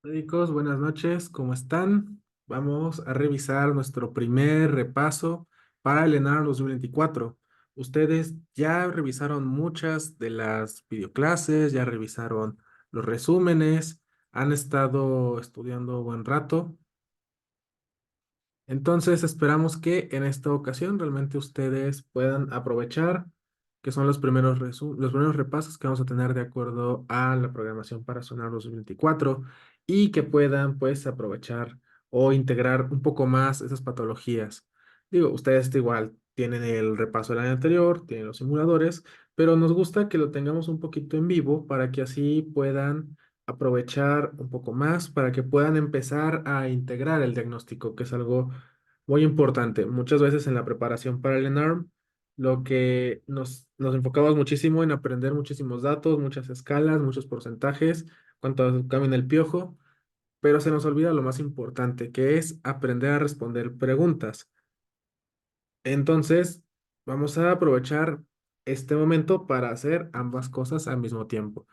Médicos, buenas noches, ¿cómo están? Vamos a revisar nuestro primer repaso para el ENAR 2024. Ustedes ya revisaron muchas de las videoclases, ya revisaron los resúmenes, han estado estudiando buen rato. Entonces esperamos que en esta ocasión realmente ustedes puedan aprovechar que son los primeros repasos que vamos a tener de acuerdo a la programación para Sonar 2024 y que puedan pues aprovechar o integrar un poco más esas patologías. Digo, ustedes igual tienen el repaso del año anterior, tienen los simuladores, pero nos gusta que lo tengamos un poquito en vivo para que así puedan aprovechar un poco más, para que puedan empezar a integrar el diagnóstico, que es algo muy importante. Muchas veces en la preparación para el ENARM, lo que nos enfocamos muchísimo en aprender muchísimos datos, muchas escalas, muchos porcentajes, cuánto cambia el piojo, pero se nos olvida lo más importante, que es aprender a responder preguntas. Entonces, vamos a aprovechar este momento para hacer ambas cosas al mismo tiempo.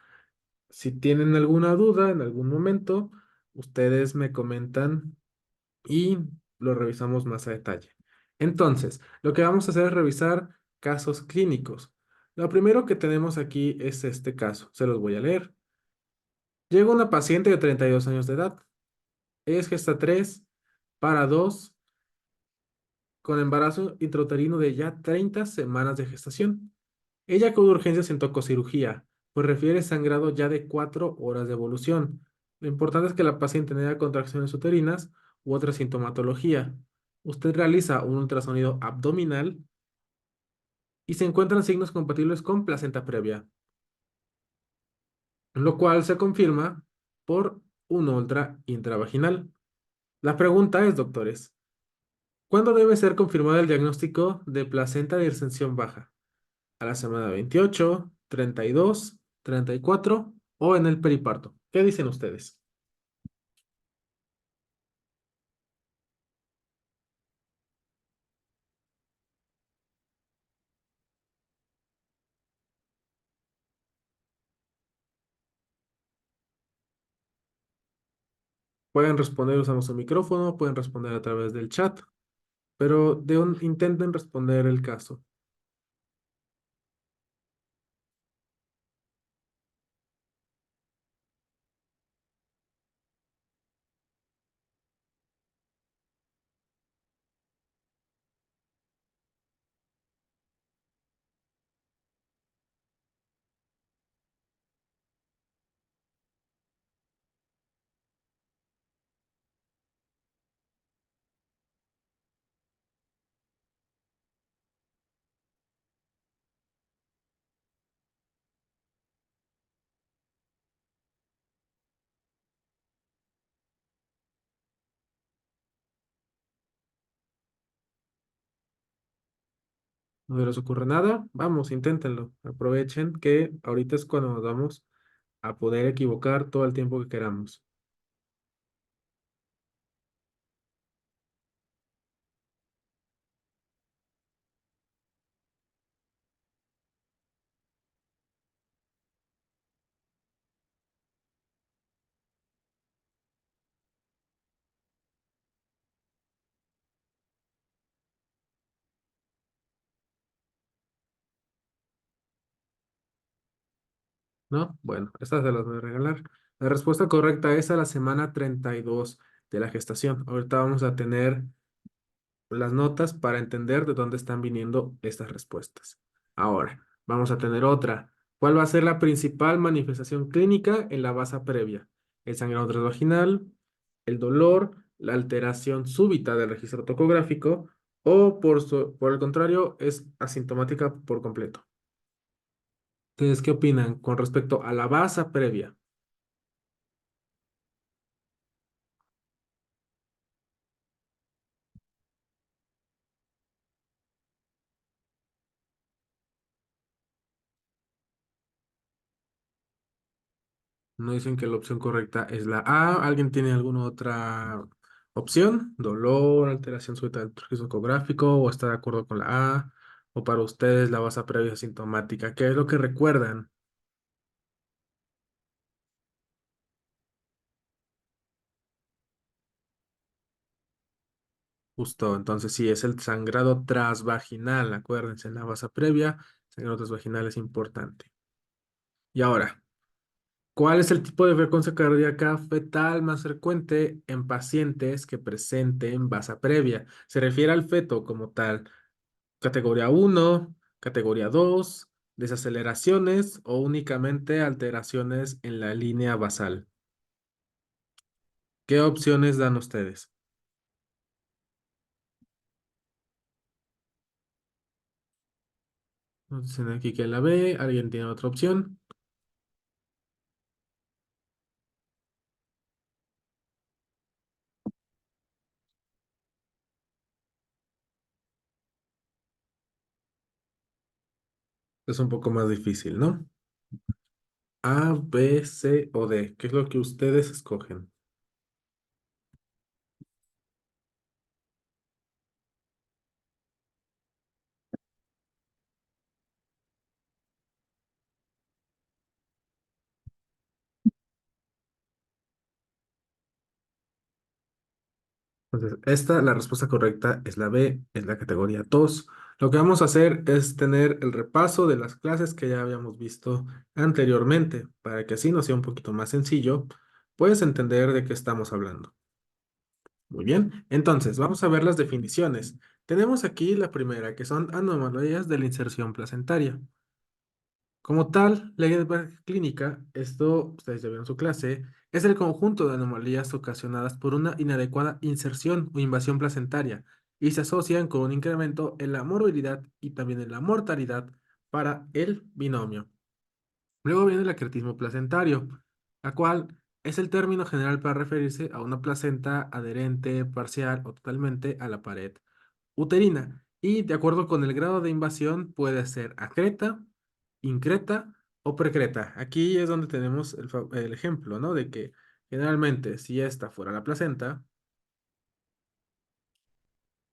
Si tienen alguna duda en algún momento, ustedes me comentan y lo revisamos más a detalle. Entonces, lo que vamos a hacer es revisar casos clínicos. Lo primero que tenemos aquí es este caso. Se los voy a leer. Llega una paciente de 32 años de edad. Es gesta 3 para 2 con embarazo intrauterino de ya 30 semanas de gestación. Ella acude a urgencias en tococirugía, pues refiere sangrado ya de 4 horas de evolución. Lo importante es que la paciente no tenga contracciones uterinas u otra sintomatología. Usted realiza un ultrasonido abdominal y se encuentran signos compatibles con placenta previa, lo cual se confirma por un ultra intravaginal. La pregunta es, doctores, ¿cuándo debe ser confirmado el diagnóstico de placenta de extensión baja? ¿A la semana 28, 32, 34 o en el periparto? ¿Qué dicen ustedes? Pueden responder usando su micrófono, pueden responder a través del chat, pero intenten responder el caso. No les ocurre nada, vamos, inténtenlo. Aprovechen que ahorita es cuando nos vamos a poder equivocar todo el tiempo que queramos. ¿No? Bueno, estas se las voy a regalar. La respuesta correcta es a la semana 32 de la gestación. Ahorita vamos a tener las notas para entender de dónde están viniendo estas respuestas. Ahora, vamos a tener otra. ¿Cuál va a ser la principal manifestación clínica en la basa previa? El sangrado transvaginal, el dolor, la alteración súbita del registro tocográfico o por el contrario es asintomática por completo. ¿Ustedes qué opinan con respecto a la basa previa? No dicen que la opción correcta es la A. ¿Alguien tiene alguna otra opción? Dolor, alteración súbita del registro ecográfico, o está de acuerdo con la A, o para ustedes la base previa sintomática. ¿Qué es lo que recuerdan? Justo, entonces sí, es el sangrado transvaginal, acuérdense, en la base previa, sangrado transvaginal es importante. Y ahora, ¿cuál es el tipo de frecuencia cardíaca fetal más frecuente en pacientes que presenten basa previa? Se refiere al feto como tal, categoría uno, categoría 2, desaceleraciones o únicamente alteraciones en la línea basal. ¿Qué opciones dan ustedes? Nos dicen aquí que la B, ¿alguien tiene otra opción? Es un poco más difícil, ¿no? A, B, C o D. ¿Qué es lo que ustedes escogen? Entonces, la respuesta correcta es la B, es la categoría 2. Lo que vamos a hacer es tener el repaso de las clases que ya habíamos visto anteriormente, para que así nos sea un poquito más sencillo, puedes entender de qué estamos hablando. Muy bien, entonces vamos a ver las definiciones. Tenemos aquí la primera, que son anomalías de la inserción placentaria. Como tal, la guía clínica, esto ustedes ya vieron en su clase, es el conjunto de anomalías ocasionadas por una inadecuada inserción o invasión placentaria y se asocian con un incremento en la morbilidad y también en la mortalidad para el binomio. Luego viene el acretismo placentario, la cual es el término general para referirse a una placenta adherente parcial o totalmente a la pared uterina y de acuerdo con el grado de invasión puede ser acreta, increta o precreta. Aquí es donde tenemos el ejemplo, ¿no? De que generalmente si esta fuera la placenta,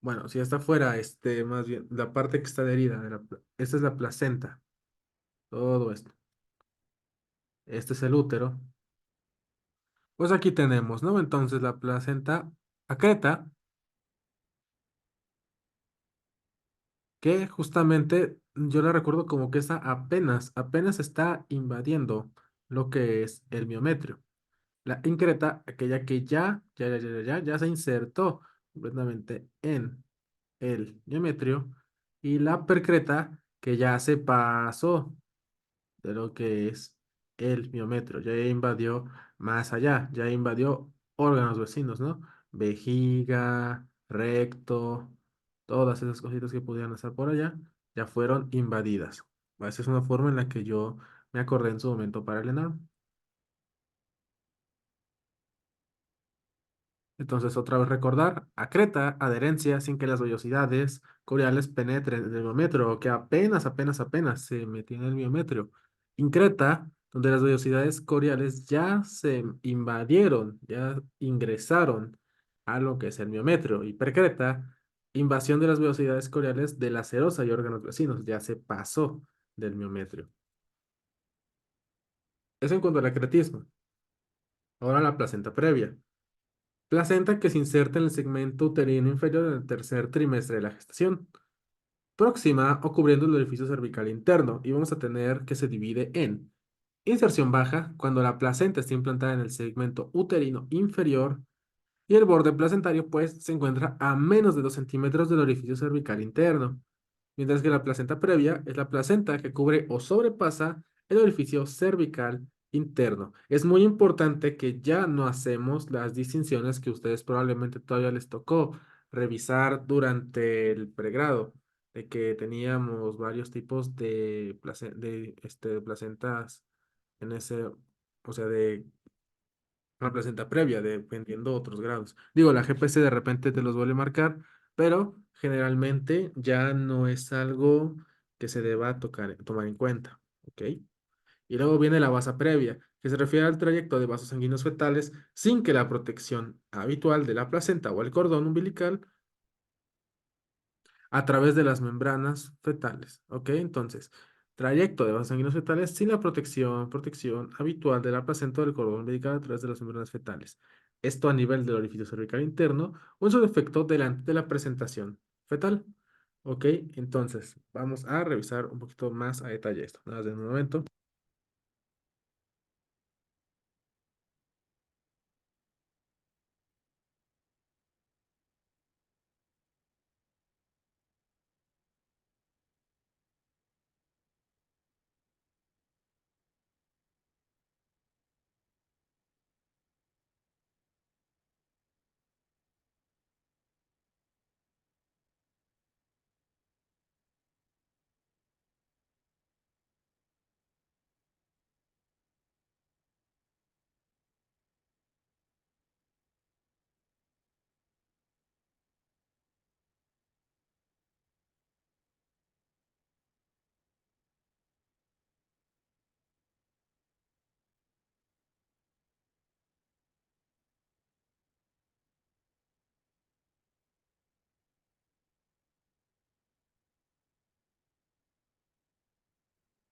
bueno, si esta fuera más bien la parte que está adherida, esta es la placenta, todo esto. Este es el útero. Pues aquí tenemos, ¿no? Entonces la placenta acreta, que justamente yo la recuerdo como que esta apenas está invadiendo lo que es el miometrio. La increta, aquella que ya se insertó completamente en el miometrio. Y la percreta, que ya se pasó de lo que es el miometrio, ya invadió más allá, ya invadió órganos vecinos, ¿no? Vejiga, recto, todas esas cositas que pudieran estar por allá, ya fueron invadidas. Esa es una forma en la que yo me acordé en su momento para el ENARM. Entonces, otra vez recordar, acreta, adherencia sin que las vellosidades coriales penetren en el miometrio, o que apenas se metió en el miometrio. Increta, donde las vellosidades coriales ya se invadieron, ya ingresaron a lo que es el miometrio. Y percreta, invasión de las vellosidades coriales de la serosa y órganos vecinos, ya se pasó del miometrio. Eso en cuanto al acretismo. Ahora la placenta previa. Placenta que se inserta en el segmento uterino inferior en el tercer trimestre de la gestación, próxima o cubriendo el orificio cervical interno, y vamos a tener que se divide en inserción baja, cuando la placenta está implantada en el segmento uterino inferior y el borde placentario pues se encuentra a menos de 2 centímetros del orificio cervical interno, mientras que la placenta previa es la placenta que cubre o sobrepasa el orificio cervical interno. Es muy importante que ya no hacemos las distinciones que ustedes probablemente todavía les tocó revisar durante el pregrado, de que teníamos varios tipos de, placentas en ese, o sea, de una placenta previa, dependiendo otros grados. Digo, la GPC de repente te los vuelve a marcar, pero generalmente ya no es algo que se deba tomar en cuenta, ¿ok? Y luego viene la basa previa, que se refiere al trayecto de vasos sanguíneos fetales sin que la protección habitual de la placenta o el cordón umbilical a través de las membranas fetales, ¿ok? Entonces, Trayecto de vasos sanguíneos fetales sin la protección habitual de la placenta o del cordón umbilical a través de las membranas fetales. Esto a nivel del orificio cervical interno o en su defecto delante de la presentación fetal. Ok, entonces vamos a revisar un poquito más a detalle esto. Nada más de un momento.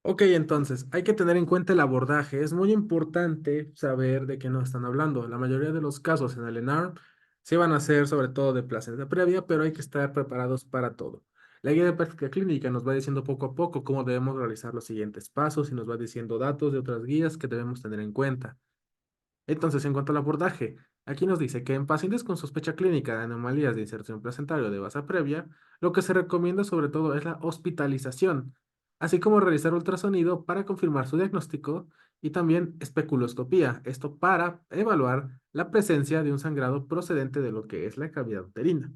Ok, entonces, hay que tener en cuenta el abordaje. Es muy importante saber de qué nos están hablando. La mayoría de los casos en el ENARM sí van a ser sobre todo de placenta previa, pero hay que estar preparados para todo. La guía de práctica clínica nos va diciendo poco a poco cómo debemos realizar los siguientes pasos y nos va diciendo datos de otras guías que debemos tener en cuenta. Entonces, en cuanto al abordaje, aquí nos dice que en pacientes con sospecha clínica de anomalías de inserción placentaria o de base previa, lo que se recomienda sobre todo es la hospitalización, así como realizar ultrasonido para confirmar su diagnóstico y también especuloscopía, esto para evaluar la presencia de un sangrado procedente de lo que es la cavidad uterina.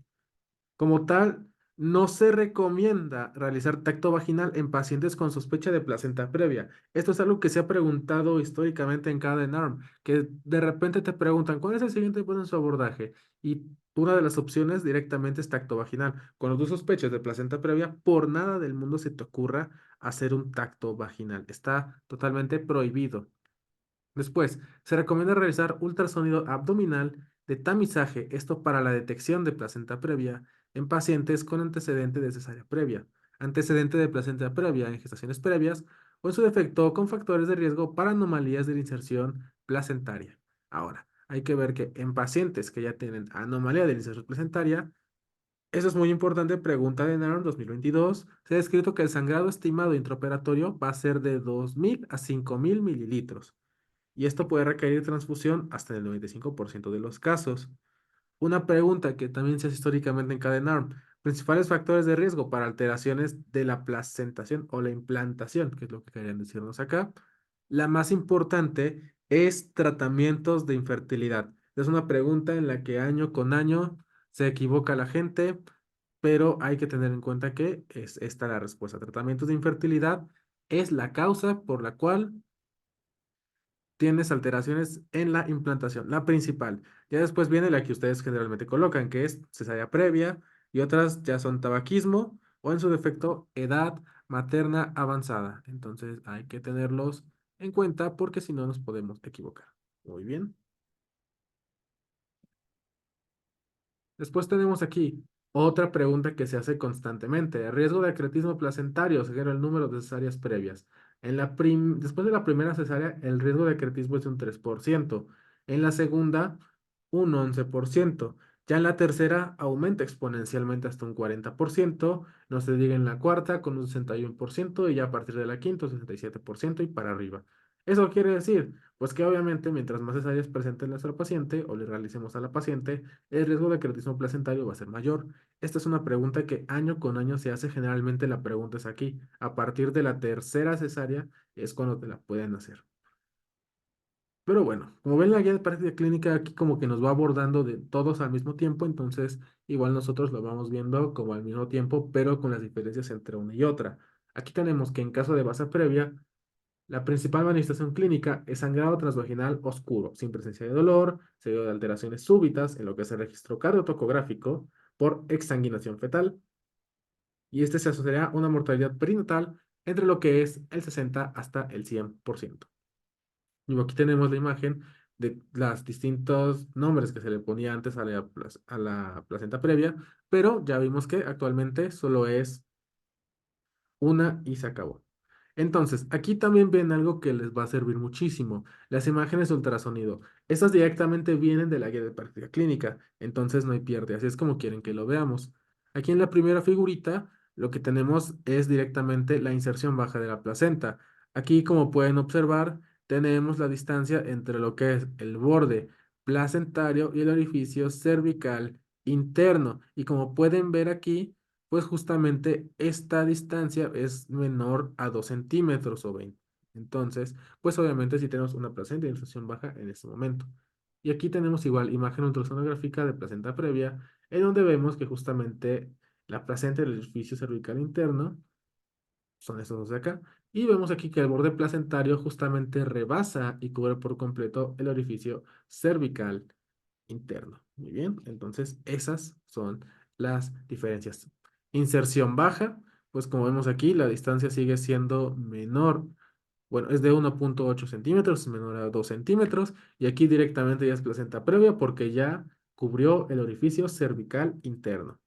Como tal, no se recomienda realizar tacto vaginal en pacientes con sospecha de placenta previa. Esto es algo que se ha preguntado históricamente en cada ENARM, que de repente te preguntan, ¿cuál es el siguiente paso en su abordaje? Y una de las opciones directamente es tacto vaginal. Cuando tú sospechas de placenta previa, por nada del mundo se te ocurra hacer un tacto vaginal. Está totalmente prohibido. Después, se recomienda realizar ultrasonido abdominal de tamizaje, esto para la detección de placenta previa en pacientes con antecedente de cesárea previa, antecedente de placenta previa en gestaciones previas o en su defecto con factores de riesgo para anomalías de la inserción placentaria. Ahora, hay que ver que en pacientes que ya tienen anomalía de la inserción placentaria, eso es muy importante, pregunta de NARM 2022, se ha descrito que el sangrado estimado intraoperatorio va a ser de 2.000 a 5.000 mililitros y esto puede requerir transfusión hasta en el 95% de los casos. Una pregunta que también se hace históricamente en cada NARM, principales factores de riesgo para alteraciones de la placentación o la implantación, que es lo que querían decirnos acá. La más importante es tratamientos de infertilidad. Es una pregunta en la que año con año se equivoca la gente, pero hay que tener en cuenta que es esta la respuesta. Tratamientos de infertilidad es la causa por la cual tienes alteraciones en la implantación, la principal. Ya después viene la que ustedes generalmente colocan, que es cesárea previa, y otras ya son tabaquismo o en su defecto edad materna avanzada. Entonces hay que tenerlos en cuenta porque si no nos podemos equivocar. Muy bien. Después tenemos aquí otra pregunta que se hace constantemente. ¿El riesgo de acretismo placentario según el número de cesáreas previas? Después de la primera cesárea, el riesgo de acretismo es de un 3%. En la segunda, un 11%. Ya en la tercera, aumenta exponencialmente hasta un 40%. No se diga en la cuarta, con un 61%. Y ya a partir de la quinta, 67% y para arriba. Eso quiere decir, pues que obviamente mientras más cesáreas presente nuestra paciente o le realicemos a la paciente, el riesgo de acretismo placentario va a ser mayor. Esta es una pregunta que año con año se hace, generalmente la pregunta es aquí. A partir de la tercera cesárea es cuando te la pueden hacer. Pero bueno, como ven la guía de práctica clínica aquí como que nos va abordando de todos al mismo tiempo, entonces igual nosotros lo vamos viendo como al mismo tiempo, pero con las diferencias entre una y otra. Aquí tenemos que en caso de base previa, la principal manifestación clínica es sangrado transvaginal oscuro, sin presencia de dolor, seguido de alteraciones súbitas en lo que es el registro cardiotocográfico por exsanguinación fetal, y este se asociará a una mortalidad perinatal entre lo que es el 60 hasta el 100%. Y aquí tenemos la imagen de los distintos nombres que se le ponía antes a la placenta previa, pero ya vimos que actualmente solo es una y se acabó. Entonces, aquí también ven algo que les va a servir muchísimo, las imágenes de ultrasonido. Estas directamente vienen de la guía de práctica clínica, entonces no hay pierde, así es como quieren que lo veamos. Aquí en la primera figurita, lo que tenemos es directamente la inserción baja de la placenta. Aquí, como pueden observar, tenemos la distancia entre lo que es el borde placentario y el orificio cervical interno. Y como pueden ver aquí, pues justamente esta distancia es menor a 2 centímetros o 20. Entonces, pues obviamente si tenemos una placenta de inserción baja en este momento. Y aquí tenemos igual imagen ultrasonográfica de placenta previa, en donde vemos que justamente la placenta y el orificio cervical interno son estos dos de acá. Y vemos aquí que el borde placentario justamente rebasa y cubre por completo el orificio cervical interno. Muy bien, entonces esas son las diferencias. Inserción baja, pues como vemos aquí, la distancia sigue siendo menor. Bueno, es de 1,8 centímetros, es menor a 2 centímetros. Y aquí directamente ya es placenta previa porque ya cubrió el orificio cervical interno.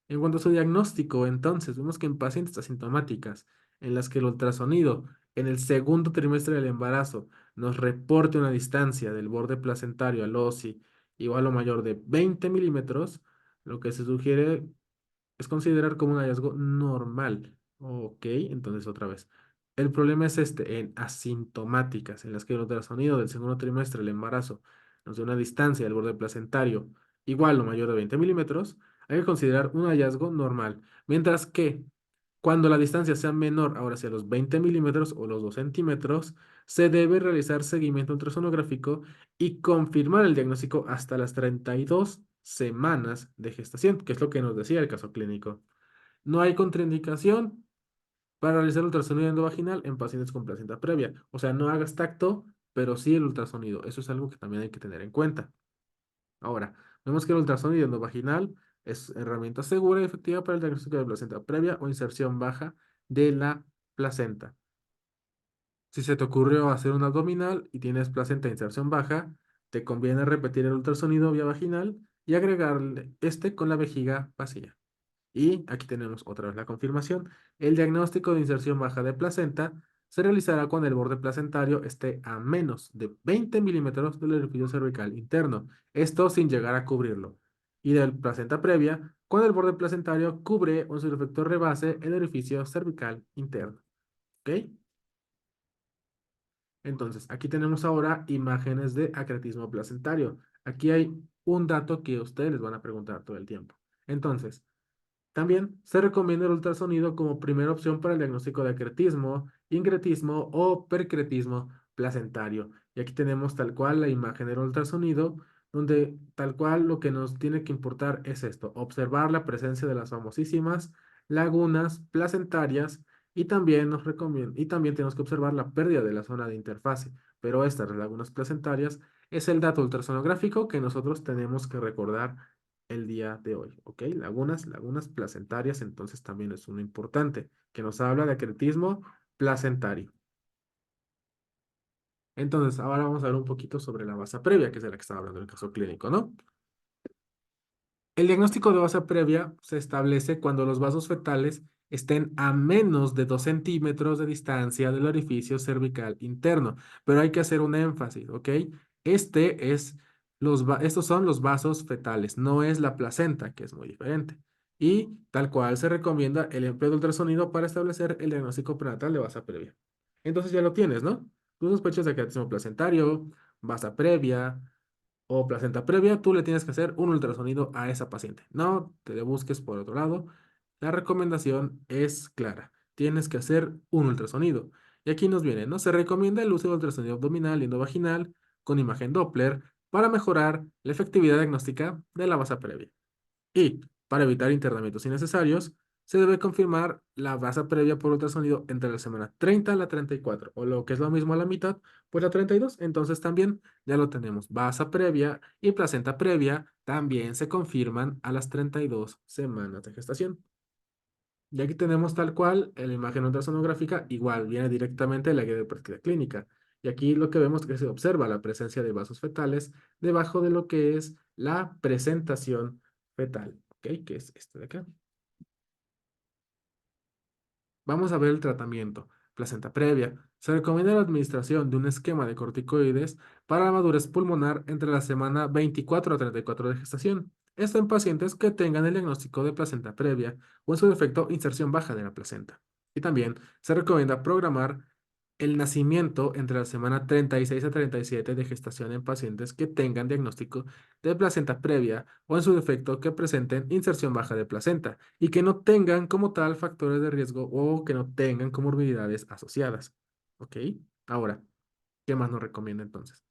En cuanto a su diagnóstico, entonces, vemos que en pacientes asintomáticas, en las que el ultrasonido en el segundo trimestre del embarazo nos reporte una distancia del borde placentario al OSI igual o mayor de 20 milímetros, lo que se sugiere es considerar como un hallazgo normal. Ok, entonces otra vez. El problema es este, en asintomáticas, en las que el ultrasonido del segundo trimestre del embarazo nos da una distancia del borde placentario igual o mayor de 20 milímetros, hay que considerar un hallazgo normal. Mientras que cuando la distancia sea menor, ahora sea los 20 milímetros o los 2 centímetros, se debe realizar seguimiento ultrasonográfico y confirmar el diagnóstico hasta las 32 semanas de gestación, que es lo que nos decía el caso clínico. No hay contraindicación para realizar ultrasonido endovaginal en pacientes con placenta previa. O sea, no hagas tacto, pero sí el ultrasonido. Eso es algo que también hay que tener en cuenta. Ahora, vemos que el ultrasonido endovaginal es herramienta segura y efectiva para el diagnóstico de placenta previa o inserción baja de la placenta. Si se te ocurrió hacer un abdominal y tienes placenta de inserción baja, te conviene repetir el ultrasonido vía vaginal y agregarle este con la vejiga vacía. Y aquí tenemos otra vez la confirmación. El diagnóstico de inserción baja de placenta se realizará cuando el borde placentario esté a menos de 20 milímetros del orificio cervical interno, esto sin llegar a cubrirlo. Y de placenta previa, cuando el borde placentario cubre o en su defecto rebase el orificio cervical interno. ¿Ok? Entonces, aquí tenemos ahora imágenes de acretismo placentario. Aquí hay un dato que ustedes les van a preguntar todo el tiempo. Entonces, también se recomienda el ultrasonido como primera opción para el diagnóstico de acretismo, incretismo o percretismo placentario. Y aquí tenemos tal cual la imagen del ultrasonido, donde tal cual lo que nos tiene que importar es esto, observar la presencia de las famosísimas lagunas placentarias y también nos recomienda, y también tenemos que observar la pérdida de la zona de interfase. Pero estas lagunas placentarias es el dato ultrasonográfico que nosotros tenemos que recordar el día de hoy, ¿ok? Lagunas placentarias, entonces también es uno importante, que nos habla de acretismo placentario. Entonces, ahora vamos a ver un poquito sobre la base previa, que es de la que estaba hablando en el caso clínico, ¿no? El diagnóstico de base previa se establece cuando los vasos fetales estén a menos de 2 centímetros de distancia del orificio cervical interno, pero hay que hacer un énfasis, ¿ok? Estos son los vasos fetales, no es la placenta, que es muy diferente. Y tal cual se recomienda el empleo de ultrasonido para establecer el diagnóstico prenatal de base previa. Entonces ya lo tienes, ¿no? Tú sospechas de acretismo placentario, base previa o placenta previa, tú le tienes que hacer un ultrasonido a esa paciente. No te le busques por otro lado. La recomendación es clara. Tienes que hacer un ultrasonido. Y aquí nos viene, ¿no? Se recomienda el uso de ultrasonido abdominal y endovaginal con imagen Doppler para mejorar la efectividad diagnóstica de la base previa. Y para evitar internamientos innecesarios, se debe confirmar la base previa por ultrasonido entre la semana 30 a la 34, o lo que es lo mismo a la mitad, pues la 32. Entonces también ya lo tenemos. Base previa y placenta previa también se confirman a las 32 semanas de gestación. Y aquí tenemos tal cual la imagen ultrasonográfica, igual viene directamente de la guía de práctica clínica. Y aquí lo que vemos es que se observa la presencia de vasos fetales debajo de lo que es la presentación fetal, ¿ok? Que es este de acá. Vamos a ver el tratamiento. placenta previa. Se recomienda la administración de un esquema de corticoides para la madurez pulmonar entre la semana 24 a 34 de gestación. Esto en pacientes que tengan el diagnóstico de placenta previa o en su defecto inserción baja de la placenta. Y también se recomienda programar el nacimiento entre la semana 36 a 37 de gestación en pacientes que tengan diagnóstico de placenta previa o en su defecto que presenten inserción baja de placenta y que no tengan como tal factores de riesgo o que no tengan comorbilidades asociadas. ¿Ok? Ahora, ¿qué más nos recomienda entonces?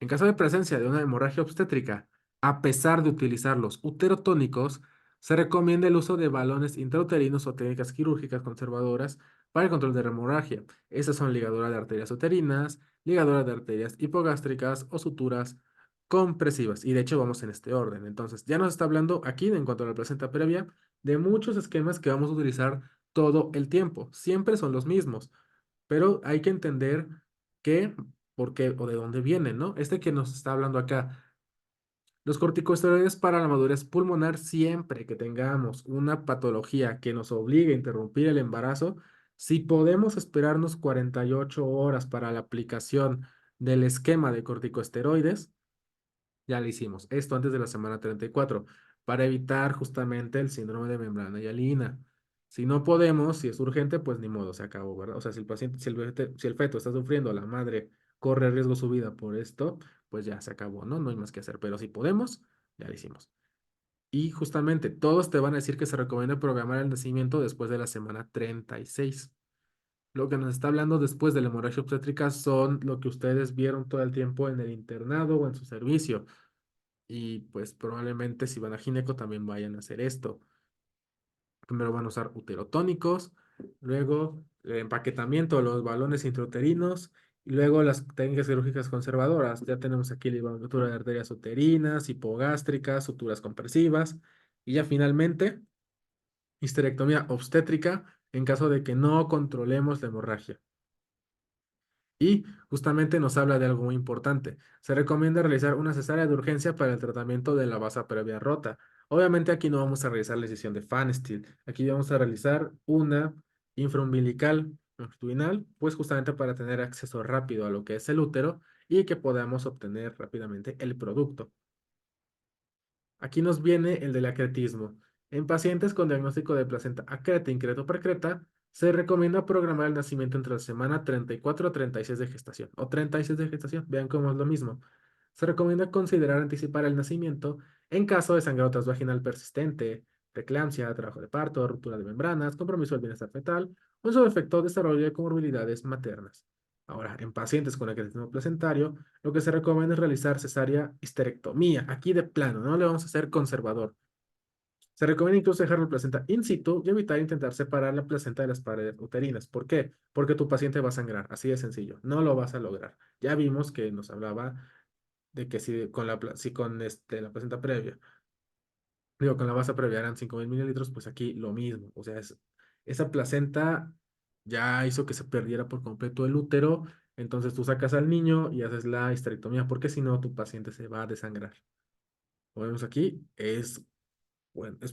En caso de presencia de una hemorragia obstétrica, a pesar de utilizar los uterotónicos, se recomienda el uso de balones intrauterinos o técnicas quirúrgicas conservadoras para el control de la hemorragia. Estas son ligaduras de arterias uterinas, ligaduras de arterias hipogástricas o suturas compresivas. Y de hecho vamos en este orden. Entonces, ya nos está hablando aquí, en cuanto a la placenta previa, de muchos esquemas que vamos a utilizar todo el tiempo. Siempre son los mismos, pero hay que entender que, por qué o de dónde vienen, ¿no? Este que nos está hablando acá, los corticosteroides para la madurez pulmonar, siempre que tengamos una patología que nos obligue a interrumpir el embarazo, si podemos esperarnos 48 horas para la aplicación del esquema de corticosteroides, ya lo hicimos. Esto antes de la semana 34 para evitar justamente el síndrome de membrana hialina. Si no podemos, si es urgente, pues ni modo, se acabó, ¿verdad? O sea, si el paciente, si el feto está sufriendo, la madre corre riesgo su vida por esto, pues ya se acabó, ¿no? No hay más que hacer. Pero si podemos, ya lo hicimos. Y justamente todos te van a decir que se recomienda programar el nacimiento después de la semana 36. Lo que nos está hablando después de la hemorragia obstétrica son lo que ustedes vieron todo el tiempo en el internado o en su servicio. Y pues probablemente si van a gineco también vayan a hacer esto. Primero van a usar uterotónicos, luego el empaquetamiento, los balones intrauterinos y luego las técnicas quirúrgicas conservadoras. Ya tenemos aquí la ligatura de arterias uterinas, hipogástricas, suturas compresivas y ya finalmente histerectomía obstétrica en caso de que no controlemos la hemorragia. Y justamente nos habla de algo muy importante. Se recomienda realizar una cesárea de urgencia para el tratamiento de la vasa previa rota. Obviamente aquí no vamos a realizar la incisión de Fansteel. Aquí vamos a realizar una infraumbilical longitudinal, pues justamente para tener acceso rápido a lo que es el útero y que podamos obtener rápidamente el producto. Aquí nos viene el del acretismo. En pacientes con diagnóstico de placenta acreta, increto, precreta, se recomienda programar el nacimiento entre la semana 34 a 36 de gestación o 36 de gestación. Vean cómo es lo mismo. Se recomienda considerar anticipar el nacimiento en caso de sangrado transvaginal persistente, preeclampsia, trabajo de parto, ruptura de membranas, compromiso del bienestar fetal o en su defecto desarrollo de comorbilidades maternas. Ahora, en pacientes con acretismo placentario, lo que se recomienda es realizar cesárea histerectomía, aquí de plano, no le vamos a hacer conservador. Se recomienda incluso dejar la placenta in situ y evitar intentar separar la placenta de las paredes uterinas. ¿Por qué? Porque tu paciente va a sangrar, así de sencillo. No lo vas a lograr. Ya vimos que nos hablaba de que si con la placenta previa, digo, con la base previa eran 5.000 mililitros, pues aquí lo mismo. O sea, esa placenta ya hizo que se perdiera por completo el útero. Entonces tú sacas al niño y haces la histerectomía, porque si no, tu paciente se va a desangrar. Como vemos aquí, es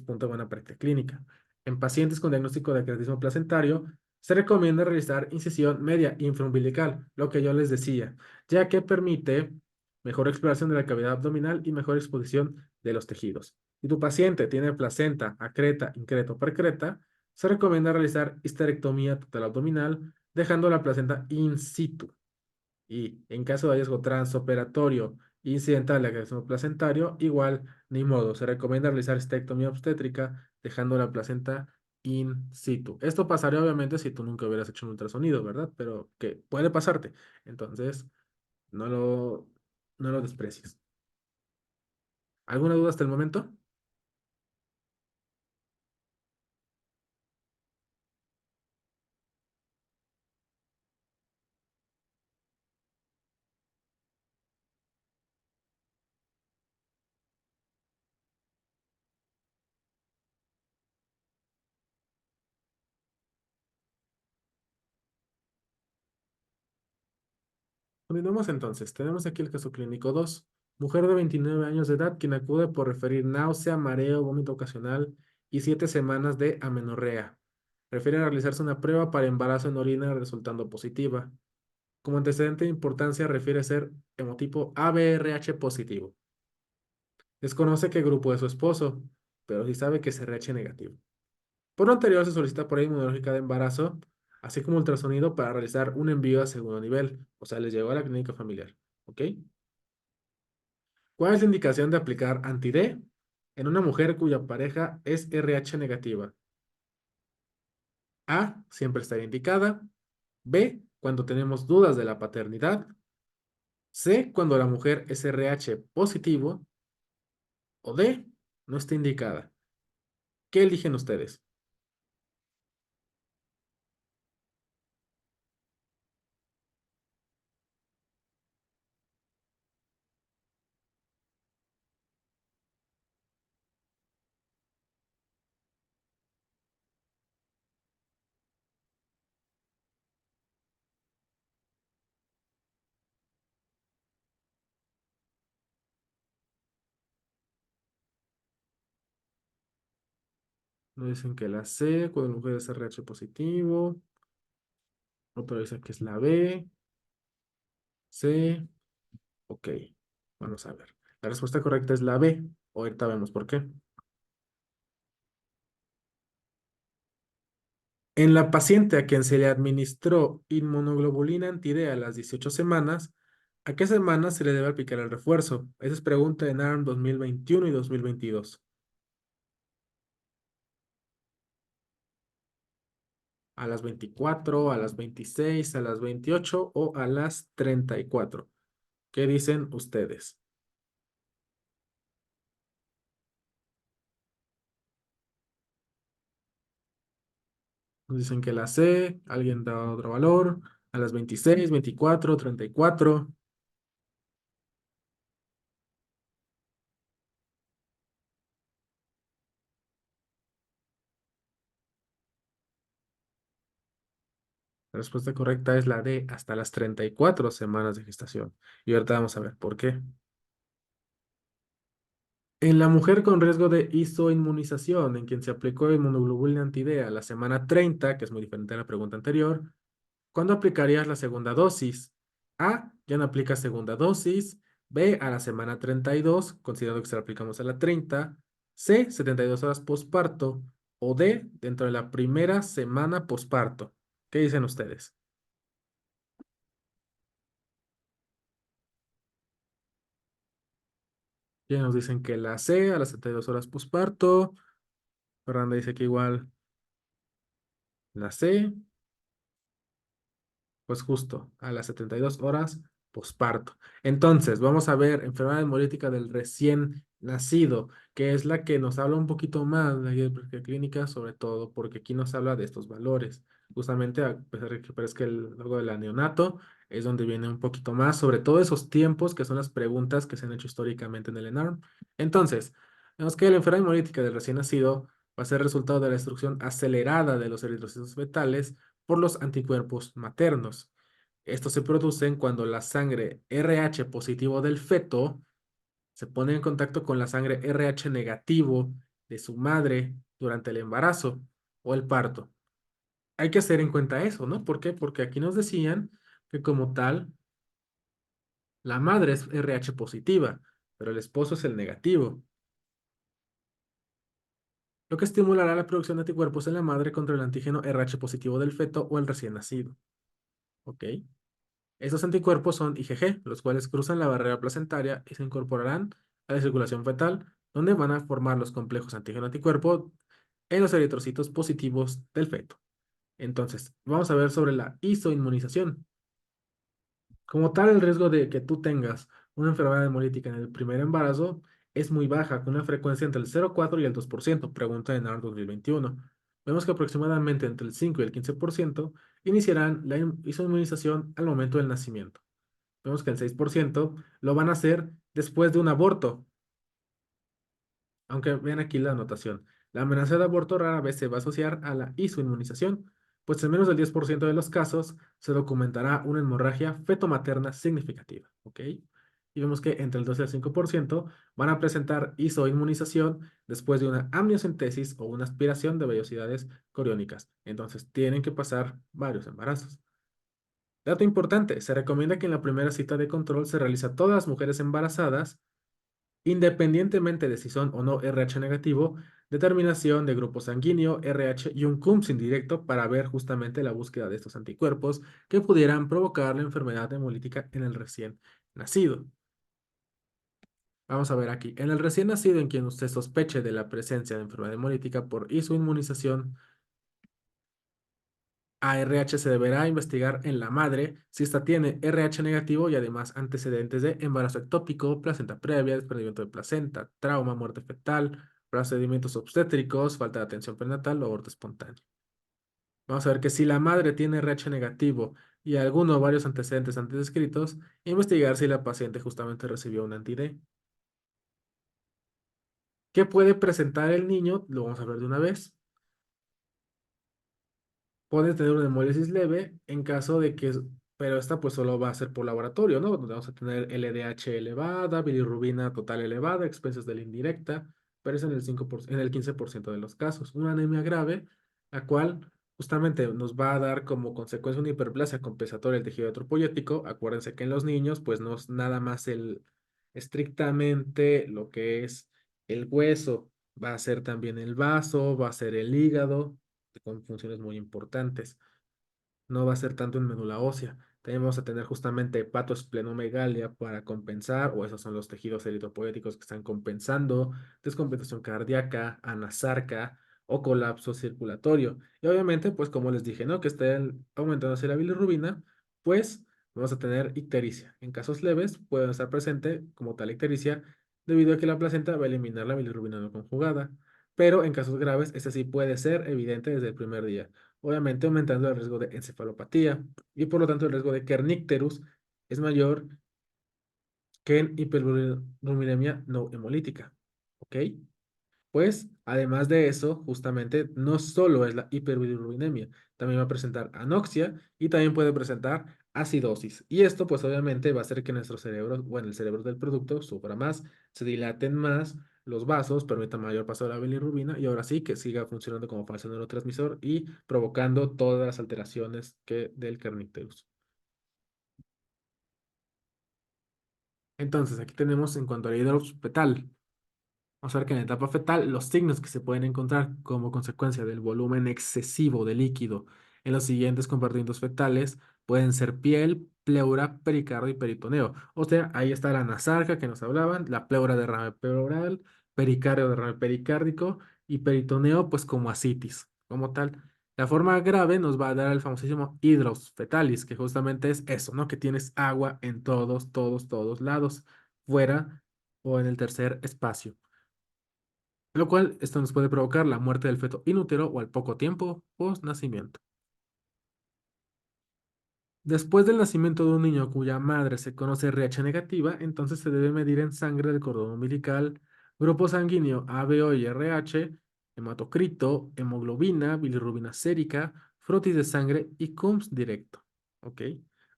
punto de buena práctica clínica. En pacientes con diagnóstico de acretismo placentario, se recomienda realizar incisión media infraumbilical, lo que yo les decía, ya que permite mejor exploración de la cavidad abdominal y mejor exposición de los tejidos. Si tu paciente tiene placenta acreta, increta o precreta, se recomienda realizar histerectomía total abdominal, dejando la placenta in situ. Y en caso de hallazgo transoperatorio incidental de acceso placentario, igual, ni modo, se recomienda realizar histerectomía obstétrica dejando la placenta in situ. Esto pasaría obviamente si tú nunca hubieras hecho un ultrasonido, ¿verdad? Pero que puede pasarte. Entonces, no lo, no lo desprecies. ¿Alguna duda hasta el momento? Continuamos entonces. Tenemos aquí el caso clínico 2. Mujer de 29 años de edad quien acude por referir náusea, mareo, vómito ocasional y 7 semanas de amenorrea. refiere a realizarse una prueba para embarazo en orina resultando positiva. Como antecedente de importancia refiere ser hemotipo ABRH positivo. Desconoce qué grupo es su esposo, pero sí sabe que es RH negativo. Por lo anterior, se solicita prueba inmunológica de embarazo, así como ultrasonido para realizar un envío a segundo nivel, o sea, les llegó a la clínica familiar. ¿Ok? ¿Cuál es la indicación de aplicar anti-D en una mujer cuya pareja es RH negativa? A, siempre está indicada. B, cuando tenemos dudas de la paternidad. C, cuando la mujer es RH positivo. O D, no está indicada. ¿Qué eligen ustedes? Uno dicen que la C, cuando la mujer es RH positivo. Otro dice que es la B. C. Ok. Vamos a ver. La respuesta correcta es la B. Ahorita vemos por qué. En la paciente a quien se le administró inmunoglobulina anti-D a las 18 semanas, ¿a qué semana se le debe aplicar el refuerzo? Esa es pregunta de NARM 2021 y 2022. ¿A las 24, a las 26, a las 28 o a las 34? ¿Qué dicen ustedes? Nos dicen que la C, alguien da otro valor, a las 26, 24, 34. La respuesta correcta es la D, hasta las 34 semanas de gestación. Y ahorita vamos a ver por qué. En la mujer con riesgo de isoinmunización, en quien se aplicó inmunoglobulina anti-D a la semana 30, que es muy diferente a la pregunta anterior, ¿cuándo aplicarías la segunda dosis? A, ya no aplica segunda dosis. B, a la semana 32, considerando que se la aplicamos a la 30. C, 72 horas posparto. O D, dentro de la primera semana posparto. ¿Qué dicen ustedes? Ya nos dicen que la C, a las 72 horas posparto. Fernanda dice que igual la C. Pues justo, a las 72 horas posparto. Entonces, vamos a ver enfermedad hemolítica del recién nacido, que es la que nos habla un poquito más de la guía de práctica clínica, sobre todo porque aquí nos habla de estos valores. Justamente, a pesar de que parezca el logo de la neonato, es donde viene un poquito más sobre todo esos tiempos que son las preguntas que se han hecho históricamente en el ENARM. Entonces, vemos que la enfermedad hemolítica del recién nacido va a ser resultado de la destrucción acelerada de los eritrocitos fetales por los anticuerpos maternos. Estos se producen cuando la sangre RH positivo del feto se pone en contacto con la sangre RH negativo de su madre durante el embarazo o el parto. Hay que hacer en cuenta eso, ¿no? ¿Por qué? Porque aquí nos decían que como tal, la madre es RH positiva, pero el esposo es el negativo, lo que estimulará la producción de anticuerpos en la madre contra el antígeno RH positivo del feto o el recién nacido. ¿Ok? Estos anticuerpos son IgG, los cuales cruzan la barrera placentaria y se incorporarán a la circulación fetal, donde van a formar los complejos antígeno-anticuerpo en los eritrocitos positivos del feto. Entonces, vamos a ver sobre la isoinmunización. Como tal, el riesgo de que tú tengas una enfermedad hemolítica en el primer embarazo es muy baja, con una frecuencia entre el 0,4 y el 2%, pregunta de NAR 2021. Vemos que aproximadamente entre el 5 y el 15% iniciarán la isoinmunización al momento del nacimiento. Vemos que el 6% lo van a hacer después de un aborto, aunque vean aquí la anotación. La amenaza de aborto rara vez se va a asociar a la isoinmunización, pues en menos del 10% de los casos se documentará una hemorragia fetomaterna significativa. ¿Ok? y vemos que entre el 2 y el 5% van a presentar isoinmunización después de una amniocentesis o una aspiración de vellosidades coriónicas. Entonces, tienen que pasar varios embarazos. Dato importante, se recomienda que en la primera cita de control se realiza a todas las mujeres embarazadas, independientemente de si son o no RH negativo, determinación de grupo sanguíneo, RH y un CUMS indirecto para ver justamente la búsqueda de estos anticuerpos que pudieran provocar la enfermedad hemolítica en el recién nacido. Vamos a ver aquí. En el recién nacido en quien usted sospeche de la presencia de enfermedad hemolítica por isoinmunización, ARH se deberá investigar en la madre si ésta tiene RH negativo y además antecedentes de embarazo ectópico, placenta previa, desprendimiento de placenta, trauma, muerte fetal, procedimientos obstétricos, falta de atención prenatal o aborto espontáneo. Vamos a ver que si la madre tiene RH negativo y alguno o varios antecedentes antes descritos, investigar si la paciente justamente recibió un anti-D. ¿Qué puede presentar el niño? Lo vamos a ver de una vez. Puedes tener una hemólisis leve en caso de que, pero esta pues solo va a ser por laboratorio, ¿no? Donde vamos a tener LDH elevada, bilirrubina total elevada, expensas de la indirecta, pero es en el 5%, en el 15% de los casos. Una anemia grave, la cual justamente nos va a dar como consecuencia una hiperplasia compensatoria del tejido eritropoyético. Acuérdense que en los niños pues no es nada más estrictamente lo que es el hueso, va a ser también el vaso, va a ser el hígado con funciones muy importantes. No va a ser tanto en médula ósea. También vamos a tener justamente hepatosplenomegalia para compensar, o esos son los tejidos eritropoéticos que están compensando, descompensación cardíaca, anasarca o colapso circulatorio. Y obviamente, pues como les dije, ¿no? Que esté aumentándose la bilirrubina, pues vamos a tener ictericia. En casos leves puede estar presente como tal ictericia debido a que la placenta va a eliminar la bilirrubina no conjugada. Pero en casos graves, este sí puede ser evidente desde el primer día, obviamente aumentando el riesgo de encefalopatía y por lo tanto el riesgo de kernicterus es mayor que en hiperbilirubinemia no hemolítica. ¿Ok? Pues además de eso, justamente no solo es la hiperbilirubinemia, también va a presentar anoxia y también puede presentar acidosis. Y esto pues obviamente va a hacer que nuestro cerebro, bueno, el cerebro del producto sufra más, se dilaten más los vasos, permita mayor paso de la bilirrubina y ahora sí que siga funcionando como falso neurotransmisor y provocando todas las alteraciones que del kernicterus. Entonces, aquí tenemos en cuanto a la hidrops fetal. Vamos a ver que en la etapa fetal, los signos que se pueden encontrar como consecuencia del volumen excesivo de líquido en los siguientes compartimentos fetales pueden ser piel, pleura, pericardio y peritoneo. O sea, ahí está la nasarca que nos hablaban, la pleura derrame pleural, pericardio derrame pericárdico y peritoneo pues como asitis, como tal. La forma grave nos va a dar el famosísimo hidros fetalis, que justamente es eso, ¿no? Que tienes agua en todos lados, fuera o en el tercer espacio, lo cual esto nos puede provocar la muerte del feto inútero o al poco tiempo post nacimiento. Después del nacimiento de un niño cuya madre se conoce RH negativa, entonces se debe medir en sangre el cordón umbilical, grupo sanguíneo ABO y RH, hematocrito, hemoglobina, bilirrubina sérica, frotis de sangre y CUMS directo. ¿Ok?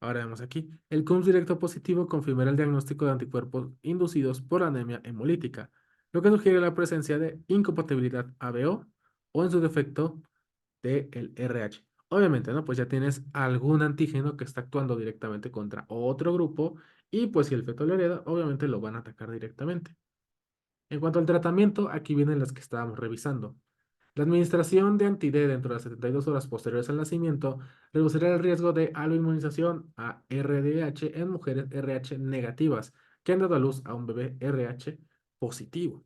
Ahora vemos aquí. El CUMS directo positivo confirmará el diagnóstico de anticuerpos inducidos por anemia hemolítica, lo que sugiere la presencia de incompatibilidad ABO o en su defecto del RH. Obviamente, ¿no? Pues ya tienes algún antígeno que está actuando directamente contra otro grupo y pues si el feto lo hereda, obviamente lo van a atacar directamente. En cuanto al tratamiento, aquí vienen las que estábamos revisando. La administración de anti-D dentro de las 72 horas posteriores al nacimiento reducirá el riesgo de aloinmunización a RDH en mujeres RH negativas que han dado a luz a un bebé RH positivo.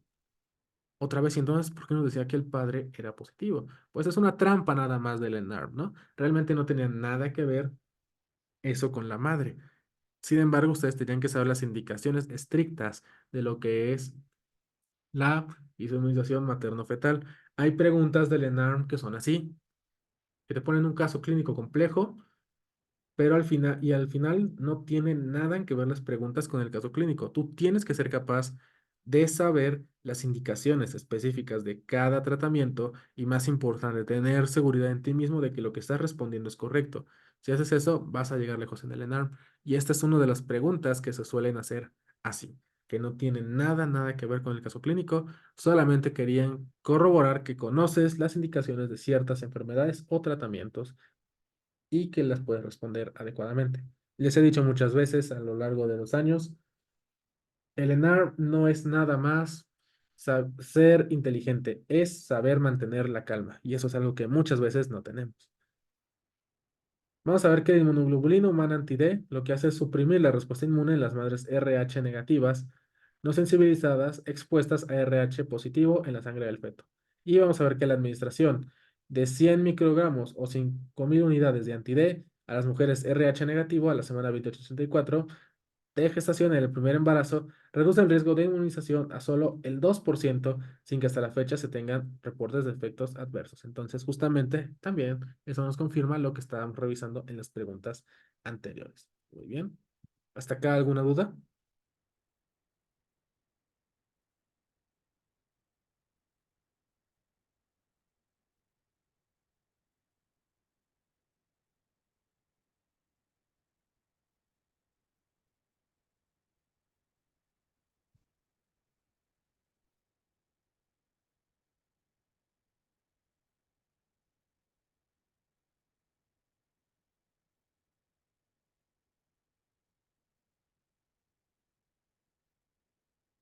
Otra vez, y entonces, ¿por qué nos decía que el padre era positivo? Pues es una trampa nada más del ENARP, ¿no? Realmente no tenía nada que ver eso con la madre. Sin embargo, ustedes tenían que saber las indicaciones estrictas de lo que es la inmunización materno-fetal. Hay preguntas del ENARP que son así, que te ponen un caso clínico complejo pero al final no tienen nada en que ver las preguntas con el caso clínico. Tú tienes que ser capaz de saber las indicaciones específicas de cada tratamiento y más importante, tener seguridad en ti mismo de que lo que estás respondiendo es correcto. Si haces eso, vas a llegar lejos en el ENARM. Y esta es una de las preguntas que se suelen hacer así, que no tiene nada que ver con el caso clínico, solamente querían corroborar que conoces las indicaciones de ciertas enfermedades o tratamientos y que las puedes responder adecuadamente. Les he dicho muchas veces a lo largo de los años, el ENAR no es nada más ser inteligente, es saber mantener la calma y eso es algo que muchas veces no tenemos. Vamos a ver que la inmunoglobulina humana anti-D lo que hace es suprimir la respuesta inmune en las madres RH negativas, no sensibilizadas, expuestas a RH positivo en la sangre del feto. Y vamos a ver que la administración de 100 microgramos o 5.000 unidades de anti-D a las mujeres RH negativo a la semana 28-84 de gestación en el primer embarazo reduce el riesgo de inmunización a solo el 2% sin que hasta la fecha se tengan reportes de efectos adversos. Entonces, justamente también eso nos confirma lo que estábamos revisando en las preguntas anteriores. Muy bien. ¿Hasta acá alguna duda?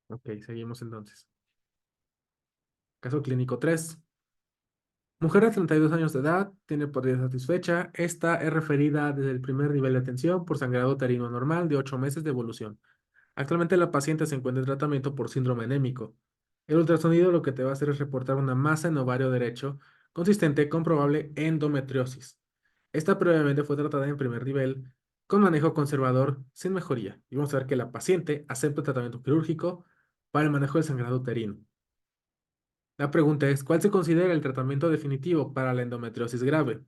Ok, seguimos entonces. Caso clínico 3. Mujer de 32 años de edad, tiene portabilidad satisfecha. Esta es referida desde el primer nivel de atención por sangrado uterino normal de 8 meses de evolución. Actualmente la paciente se encuentra en tratamiento por síndrome anémico. El ultrasonido lo que te va a hacer es reportar una masa en ovario derecho consistente con probable endometriosis. Esta previamente fue tratada en primer nivel con manejo conservador sin mejoría. Y vamos a ver que la paciente acepta tratamiento quirúrgico para el manejo del sangrado uterino. La pregunta es, ¿cuál se considera el tratamiento definitivo para la endometriosis grave?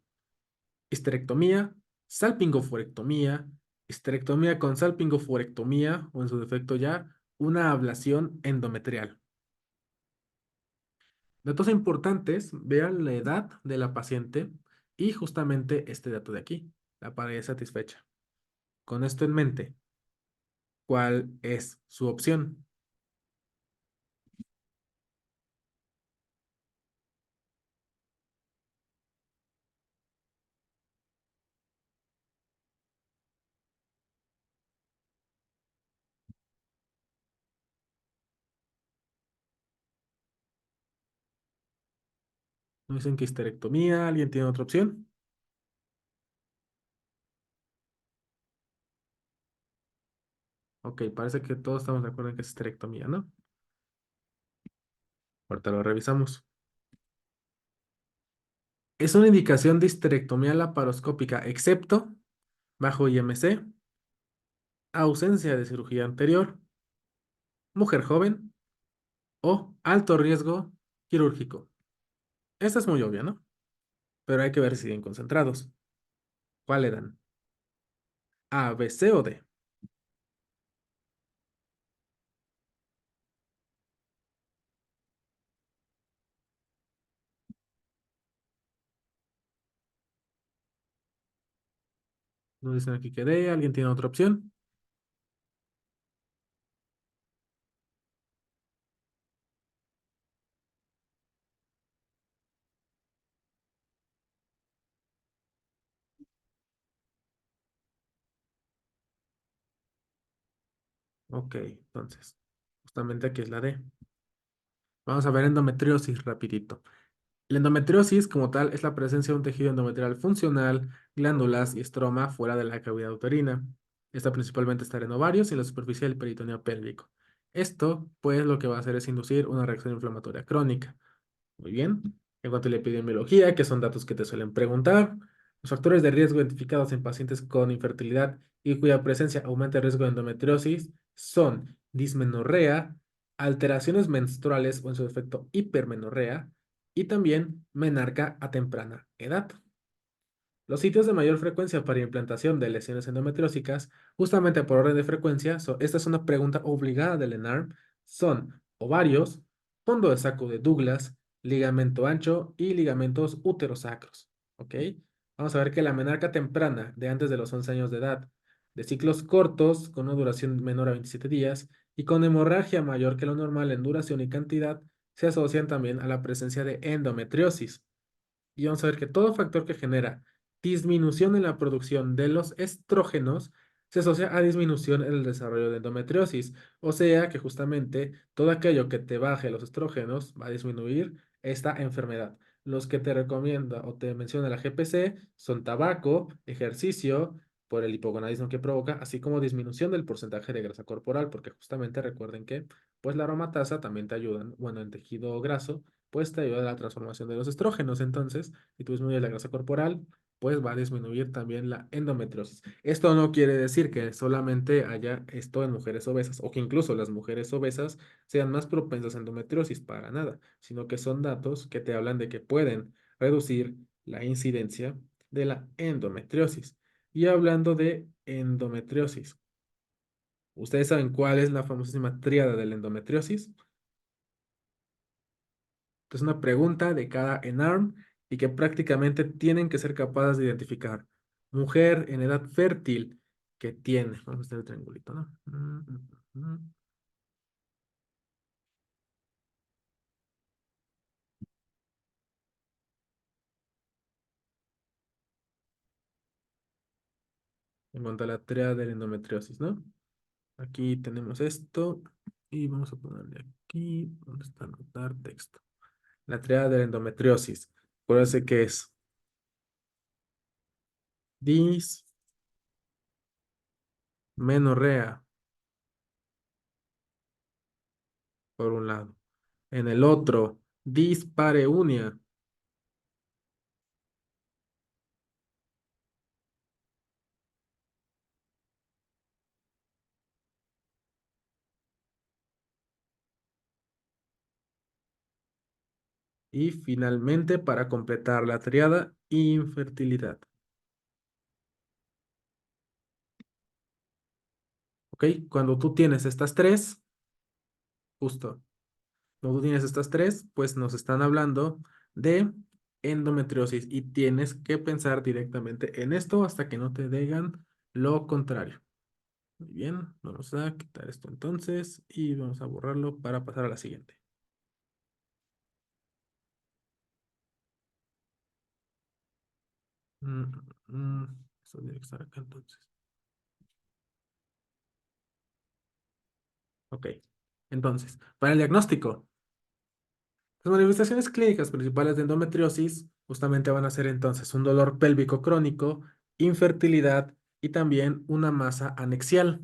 Histerectomía, salpingofurectomía, histerectomía con salpingofurectomía o en su defecto ya una ablación endometrial. Datos importantes, vean la edad de la paciente y justamente este dato de aquí, la pareja satisfecha. Con esto en mente, ¿cuál es su opción? ¿No dicen que histerectomía? ¿Alguien tiene otra opción? Ok, parece que todos estamos de acuerdo en que es histerectomía, ¿no? Ahorita lo revisamos. Es una indicación de histerectomía laparoscópica, excepto bajo IMC, ausencia de cirugía anterior, mujer joven o alto riesgo quirúrgico. Esta es muy obvia, ¿no? Pero hay que ver si siguen concentrados. ¿Cuál le dan? A, B, C o D. Nos dicen aquí que D. ¿Alguien tiene otra opción? Ok, entonces, justamente aquí es la D. Vamos a ver endometriosis rapidito. La endometriosis, como tal, es la presencia de un tejido endometrial funcional, glándulas y estroma fuera de la cavidad uterina. Esta principalmente está en ovarios y en la superficie del peritoneo pélvico. Esto, pues, lo que va a hacer es inducir una reacción inflamatoria crónica. Muy bien. En cuanto a la epidemiología, que son datos que te suelen preguntar, los factores de riesgo identificados en pacientes con infertilidad y cuya presencia aumenta el riesgo de endometriosis son dismenorrea, alteraciones menstruales o en su defecto hipermenorrea y también menarca a temprana edad. Los sitios de mayor frecuencia para implantación de lesiones endometriósicas, justamente por orden de frecuencia, esta es una pregunta obligada del ENARM, son ovarios, fondo de saco de Douglas, ligamento ancho y ligamentos uterosacros. ¿Ok? Vamos a ver que la menarca temprana de antes de los 11 años de edad, de ciclos cortos con una duración menor a 27 días Y con hemorragia mayor que lo normal en duración y cantidad, se asocian también a la presencia de endometriosis. Y vamos a ver que todo factor que genera disminución en la producción de los estrógenos se asocia a disminución en el desarrollo de endometriosis. O sea que justamente todo aquello que te baje los estrógenos va a disminuir esta enfermedad. Los que te recomienda o te menciona la GPC son tabaco, ejercicio, por el hipogonadismo que provoca, así como disminución del porcentaje de grasa corporal, porque justamente recuerden que pues la aromatasa también te ayuda, bueno, en tejido graso pues te ayuda a la transformación de los estrógenos. Entonces, si tú disminuyes la grasa corporal, pues va a disminuir también la endometriosis. Esto no quiere decir que solamente haya esto en mujeres obesas o que incluso las mujeres obesas sean más propensas a endometriosis, para nada, sino que son datos que te hablan de que pueden reducir la incidencia de la endometriosis. Y hablando de endometriosis, ¿ustedes saben cuál es la famosísima tríada de la endometriosis? Es una pregunta de cada ENARM y que prácticamente tienen que ser capaces de identificar. Mujer en edad fértil que tiene. Vamos a hacer el triangulito, ¿no? En cuanto a la tríada de la endometriosis, ¿no? Aquí tenemos esto y vamos a ponerle aquí, donde está anotar texto. La tríada de la endometriosis. Acuérdense que es dismenorrea, por un lado. En el otro, dispareunia. Y finalmente, para completar la triada, infertilidad. ¿Ok? Cuando tú tienes estas tres, justo, cuando tú tienes estas tres, pues nos están hablando de endometriosis y tienes que pensar directamente en esto hasta que no te digan lo contrario. Muy bien, vamos a quitar esto entonces y vamos a borrarlo para pasar a la siguiente. Mm, Eso tiene que estar acá entonces. Ok, entonces, para el diagnóstico. Las manifestaciones clínicas principales de endometriosis justamente van a ser entonces un dolor pélvico crónico, infertilidad y también una masa anexial,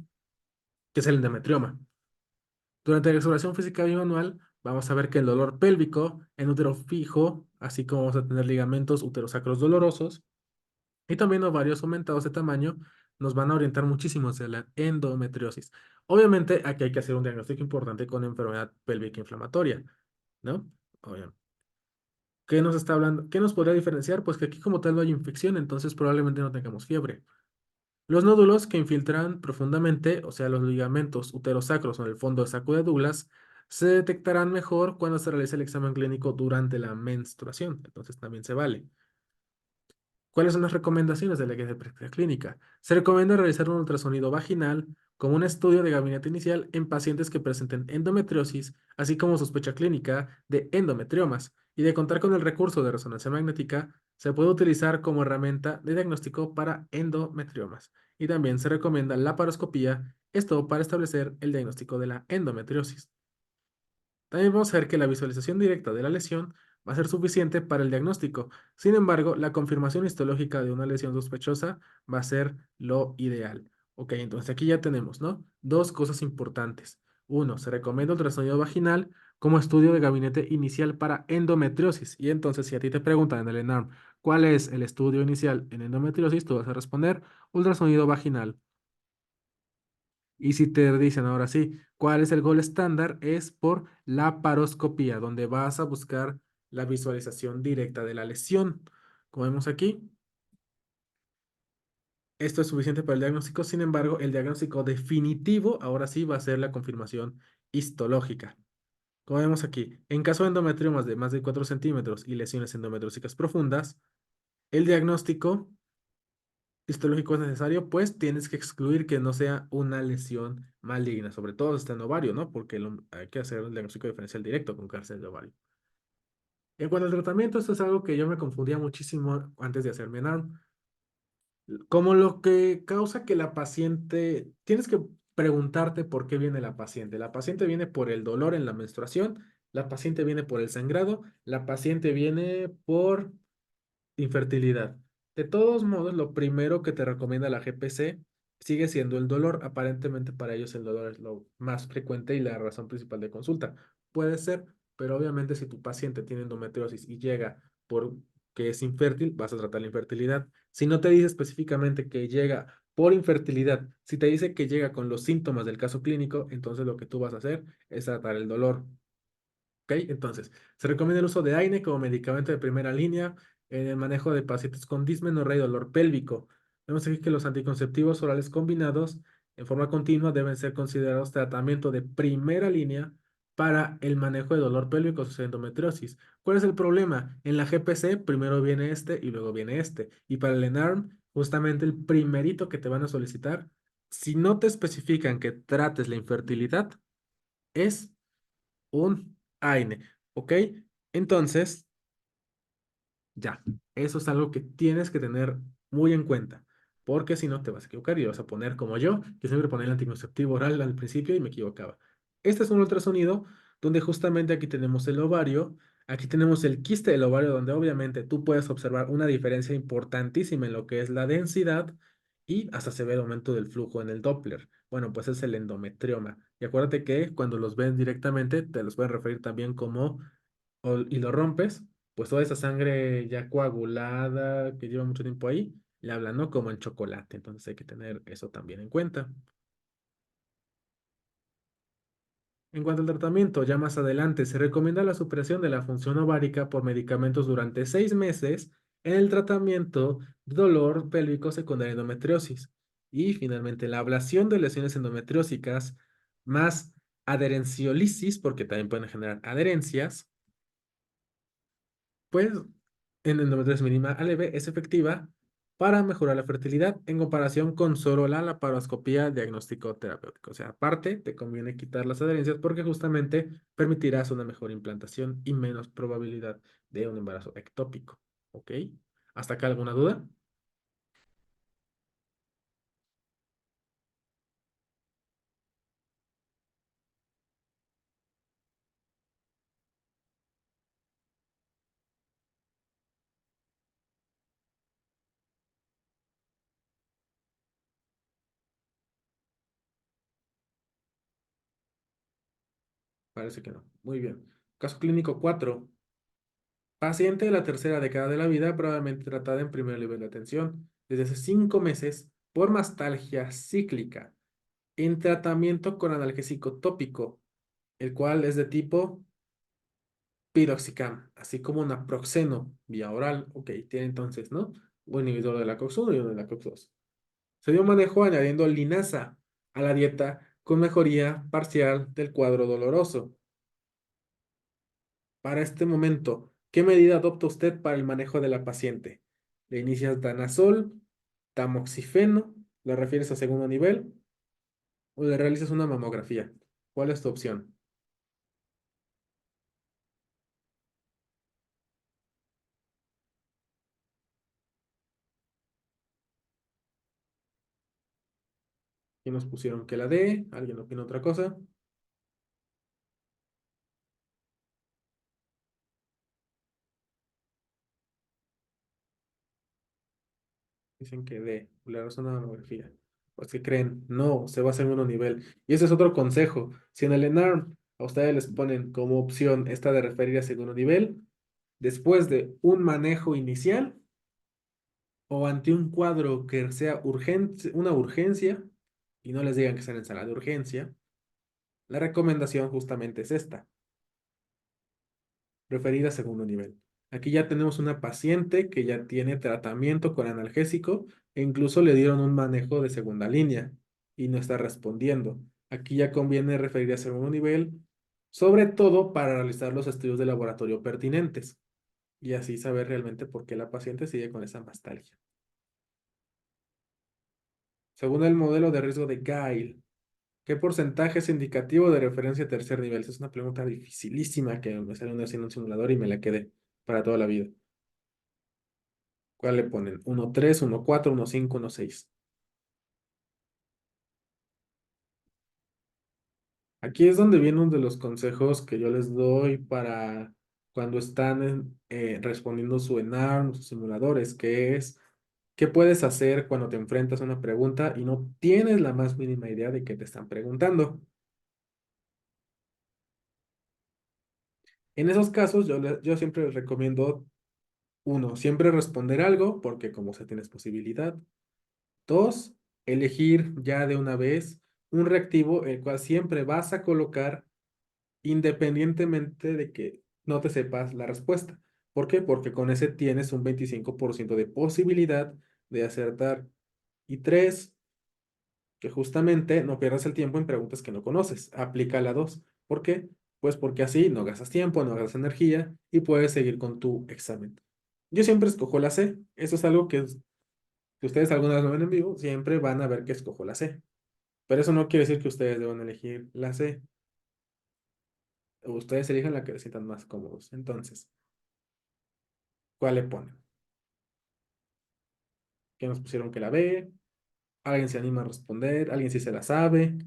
que es el endometrioma. Durante la exploración física bimanual vamos a ver que el dolor pélvico en útero fijo, así como vamos a tener ligamentos uterosacros dolorosos y también ovarios aumentados de tamaño, nos van a orientar muchísimo hacia la endometriosis. Obviamente aquí hay que hacer un diagnóstico importante con enfermedad pélvica inflamatoria, ¿no? Obviamente. ¿Qué nos está hablando? ¿Qué nos podría diferenciar? Pues que aquí como tal no hay infección, entonces probablemente no tengamos fiebre. Los nódulos que infiltran profundamente, o sea, los ligamentos uterosacros o en el fondo del saco de Douglas, se detectarán mejor cuando se realiza el examen clínico durante la menstruación, entonces también se vale. ¿Cuáles son las recomendaciones de la guía de práctica clínica? Se recomienda realizar un ultrasonido vaginal como un estudio de gabinete inicial en pacientes que presenten endometriosis, así como sospecha clínica de endometriomas, y de contar con el recurso de resonancia magnética, se puede utilizar como herramienta de diagnóstico para endometriomas. Y también se recomienda la laparoscopía, esto para establecer el diagnóstico de la endometriosis. También vamos a ver que la visualización directa de la lesión va a ser suficiente para el diagnóstico. Sin embargo, la confirmación histológica de una lesión sospechosa va a ser lo ideal. Ok, entonces aquí ya tenemos, ¿no? Dos cosas importantes. Uno, se recomienda ultrasonido vaginal como estudio de gabinete inicial para endometriosis. Y entonces, si a ti te preguntan en el ENARM, ¿cuál es el estudio inicial en endometriosis? Tú vas a responder ultrasonido vaginal. Y si te dicen ahora sí, ¿cuál es el gol estándar? Es por la paroscopía, donde vas a buscar la visualización directa de la lesión. Como vemos aquí, esto es suficiente para el diagnóstico. Sin embargo, el diagnóstico definitivo ahora sí va a ser la confirmación histológica. Como vemos aquí, en caso de endometriomas de más de 4 centímetros y lesiones endometriosas profundas, el diagnóstico histológico es necesario, pues tienes que excluir que no sea una lesión maligna, sobre todo si está en ovario, ¿no? Porque hay que hacer el diagnóstico diferencial directo con cáncer de ovario. En cuanto al tratamiento, esto es algo que yo me confundía muchísimo antes de hacerme NARM. Como lo que causa que la paciente, tienes que preguntarte por qué viene la paciente. La paciente viene por el dolor en la menstruación, la paciente viene por el sangrado, la paciente viene por infertilidad. De todos modos, lo primero que te recomienda la GPC sigue siendo el dolor. Aparentemente para ellos el dolor es lo más frecuente y la razón principal de consulta. Puede ser, pero obviamente si tu paciente tiene endometriosis y llega por que es infértil, vas a tratar la infertilidad. Si no te dice específicamente que llega por infertilidad, si te dice que llega con los síntomas del caso clínico, entonces lo que tú vas a hacer es tratar el dolor. ¿Ok? Entonces, se recomienda el uso de AINE como medicamento de primera línea en el manejo de pacientes con dismenorrea y dolor pélvico. Vemos aquí que los anticonceptivos orales combinados en forma continua deben ser considerados tratamiento de primera línea para el manejo de dolor pélvico asociado a endometriosis. ¿Cuál es el problema? En la GPC primero viene este y luego viene este. Y para el ENARM, justamente el primerito que te van a solicitar, si no te especifican que trates la infertilidad, es un AINE, ¿ok? Entonces, ya, eso es algo que tienes que tener muy en cuenta, porque si no te vas a equivocar y vas a poner como yo, que siempre ponía el anticonceptivo oral al principio y me equivocaba. Este es un ultrasonido donde justamente aquí tenemos el ovario, aquí tenemos el quiste del ovario, donde obviamente tú puedes observar una diferencia importantísima en lo que es la densidad y hasta se ve el aumento del flujo en el Doppler. Bueno, pues es el endometrioma. Y acuérdate que cuando los ven directamente, te los pueden referir también como y lo rompes, pues toda esa sangre ya coagulada que lleva mucho tiempo ahí, le hablan, ¿no? Como el chocolate. Entonces hay que tener eso también en cuenta. En cuanto al tratamiento, ya más adelante se recomienda la supresión de la función ovárica por medicamentos durante 6 meses en el tratamiento de dolor pélvico secundario a endometriosis. Y finalmente la ablación de lesiones endometriósicas más adherenciolisis, porque también pueden generar adherencias, pues en endometriosis mínima a leve es efectiva para mejorar la fertilidad en comparación con solo la laparoscopía diagnóstico terapéutico. O sea, aparte, te conviene quitar las adherencias porque justamente permitirás una mejor implantación y menos probabilidad de un embarazo ectópico. ¿Ok? ¿Hasta acá alguna duda? Parece que no. Muy bien. Caso clínico 4. Paciente de la tercera década de la vida, probablemente tratada en primer nivel de atención desde hace 5 meses por mastalgia cíclica en tratamiento con analgésico tópico, el cual es de tipo piroxicam, así como naproxeno vía oral. Ok, tiene entonces, ¿no? Un inhibidor de la COX-1 y uno de la COX-2. Se dio manejo añadiendo linaza a la dieta con mejoría parcial del cuadro doloroso. Para este momento, ¿qué medida adopta usted para el manejo de la paciente? ¿Le inicias danazol, tamoxifeno, le refieres a segundo nivel o le realizas una mamografía? ¿Cuál es tu opción? Y nos pusieron que la D, alguien opina otra cosa. Dicen que D, le razón una mamografía. Pues que creen, no, se va a hacer uno nivel. Y ese es otro consejo. Si en el ENARM a ustedes les ponen como opción esta de referir a segundo nivel, después de un manejo inicial o ante un cuadro que sea urgente, una urgencia, y no les digan que están en sala de urgencia, la recomendación justamente es esta. Referida a segundo nivel. Aquí ya tenemos una paciente que ya tiene tratamiento con analgésico e incluso le dieron un manejo de segunda línea y no está respondiendo. Aquí ya conviene referir a segundo nivel, sobre todo para realizar los estudios de laboratorio pertinentes y así saber realmente por qué la paciente sigue con esa mastalgia. Según el modelo de riesgo de Gail, ¿qué porcentaje es indicativo de referencia a tercer nivel? Esa es una pregunta dificilísima que me salió una vez en un simulador y me la quedé para toda la vida. ¿Cuál le ponen? 1.3, 1.4, 1.5, 1.6. Aquí es donde viene uno de los consejos que yo les doy para cuando están respondiendo su ENARM, sus simuladores, que es, ¿qué puedes hacer cuando te enfrentas a una pregunta y no tienes la más mínima idea de qué te están preguntando? En esos casos, yo siempre les recomiendo, uno, siempre responder algo, porque como se tienes posibilidad. Dos, elegir ya de una vez un reactivo el cual siempre vas a colocar independientemente de que no te sepas la respuesta. ¿Por qué? Porque con ese tienes un 25% de posibilidad de acertar. Y tres, que justamente no pierdas el tiempo en preguntas que no conoces. Aplica la dos. ¿Por qué? Pues porque así no gastas tiempo, no gastas energía y puedes seguir con tu examen. Yo siempre escojo la C. Eso es algo que ustedes alguna vez lo ven en vivo, siempre van a ver que escojo la C. Pero eso no quiere decir que ustedes deban elegir la C. Ustedes elijan la que se sientan más cómodos. Entonces, ¿cuál le ponen? ¿Qué nos pusieron que la B? ¿Alguien se anima a responder? ¿Alguien sí se la sabe?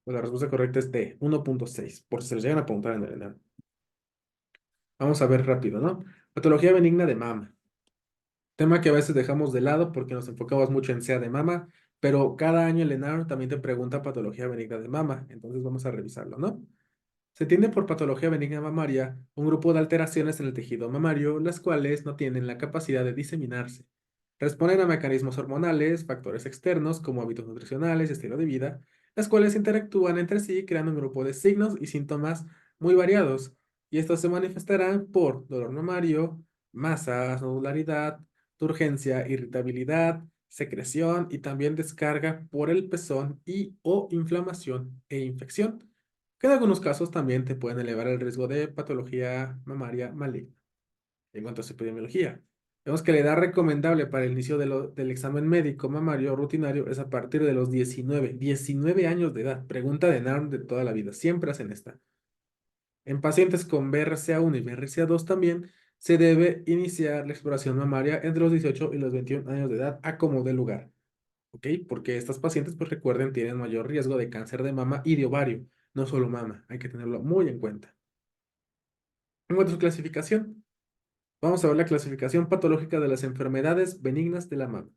Pues la respuesta correcta es D, 1.6, por si se les llegan a preguntar en el ENAM. Vamos a ver rápido, ¿no? Patología benigna de mama. Tema que a veces dejamos de lado porque nos enfocamos mucho en SEA de mama, pero cada año el ENAR también te pregunta patología benigna de mama, entonces vamos a revisarlo, ¿no? Se entiende por patología benigna mamaria un grupo de alteraciones en el tejido mamario, las cuales no tienen la capacidad de diseminarse. Responden a mecanismos hormonales, factores externos como hábitos nutricionales y estilo de vida, las cuales interactúan entre sí creando un grupo de signos y síntomas muy variados, y estos se manifestarán por dolor mamario, masas, nodularidad, turgencia, irritabilidad, secreción y también descarga por el pezón y o inflamación e infección que en algunos casos también te pueden elevar el riesgo de patología mamaria maligna. En cuanto a su epidemiología, vemos que la edad recomendable para el inicio del examen médico mamario rutinario es a partir de los 19 años de edad. Pregunta de NARM de toda la vida, siempre hacen esta. En pacientes con BRCA1 y BRCA2 también se debe iniciar la exploración mamaria entre los 18 y los 21 años de edad a como dé lugar. ¿Ok? Porque estas pacientes, pues recuerden, tienen mayor riesgo de cáncer de mama y de ovario, no solo mama, hay que tenerlo muy en cuenta. En cuanto a su clasificación, vamos a ver la clasificación patológica de las enfermedades benignas de la mama.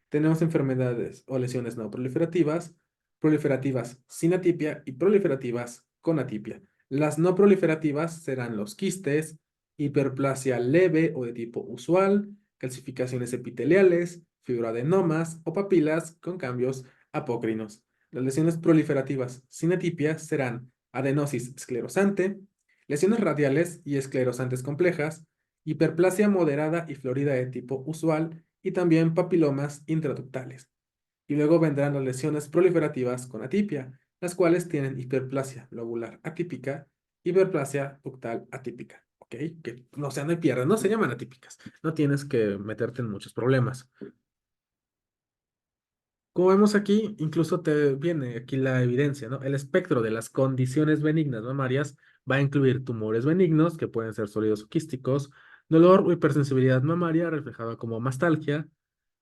Tenemos enfermedades o lesiones no proliferativas, proliferativas sin atipia y proliferativas con atipia. Las no proliferativas serán los quistes, hiperplasia leve o de tipo usual, calcificaciones epiteliales, fibroadenomas o papilas con cambios apócrinos. Las lesiones proliferativas sin atipia serán adenosis esclerosante, lesiones radiales y esclerosantes complejas, hiperplasia moderada y florida de tipo usual y también papilomas intraductales. Y luego vendrán las lesiones proliferativas con atipia, las cuales tienen hiperplasia lobular atípica, hiperplasia ductal atípica. ¿Ok? Que no sean de piernas, no se llaman atípicas. No tienes que meterte en muchos problemas. Como vemos aquí, incluso te viene aquí la evidencia, ¿no? El espectro de las condiciones benignas mamarias va a incluir tumores benignos, que pueden ser sólidos o quísticos, dolor o hipersensibilidad mamaria, reflejada como mastalgia,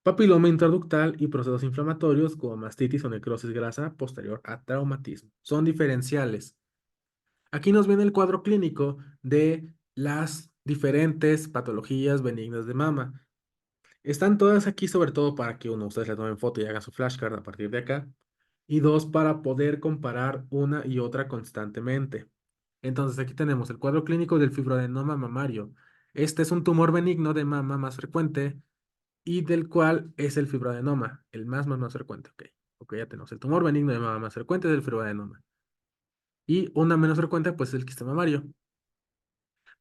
papiloma intraductal y procesos inflamatorios como mastitis o necrosis grasa posterior a traumatismo. Son diferenciales. Aquí nos viene el cuadro clínico de las diferentes patologías benignas de mama. Están todas aquí sobre todo para que uno, ustedes le tomen foto y hagan su flashcard a partir de acá. Y dos, para poder comparar una y otra constantemente. Entonces aquí tenemos el cuadro clínico del fibroadenoma mamario. Este es un tumor benigno de mama más frecuente y del cual es el fibroadenoma, el más frecuente. Ok, ok, ya tenemos el tumor benigno de mama más frecuente del fibroadenoma. Y una menos frecuente, pues es el quiste mamario.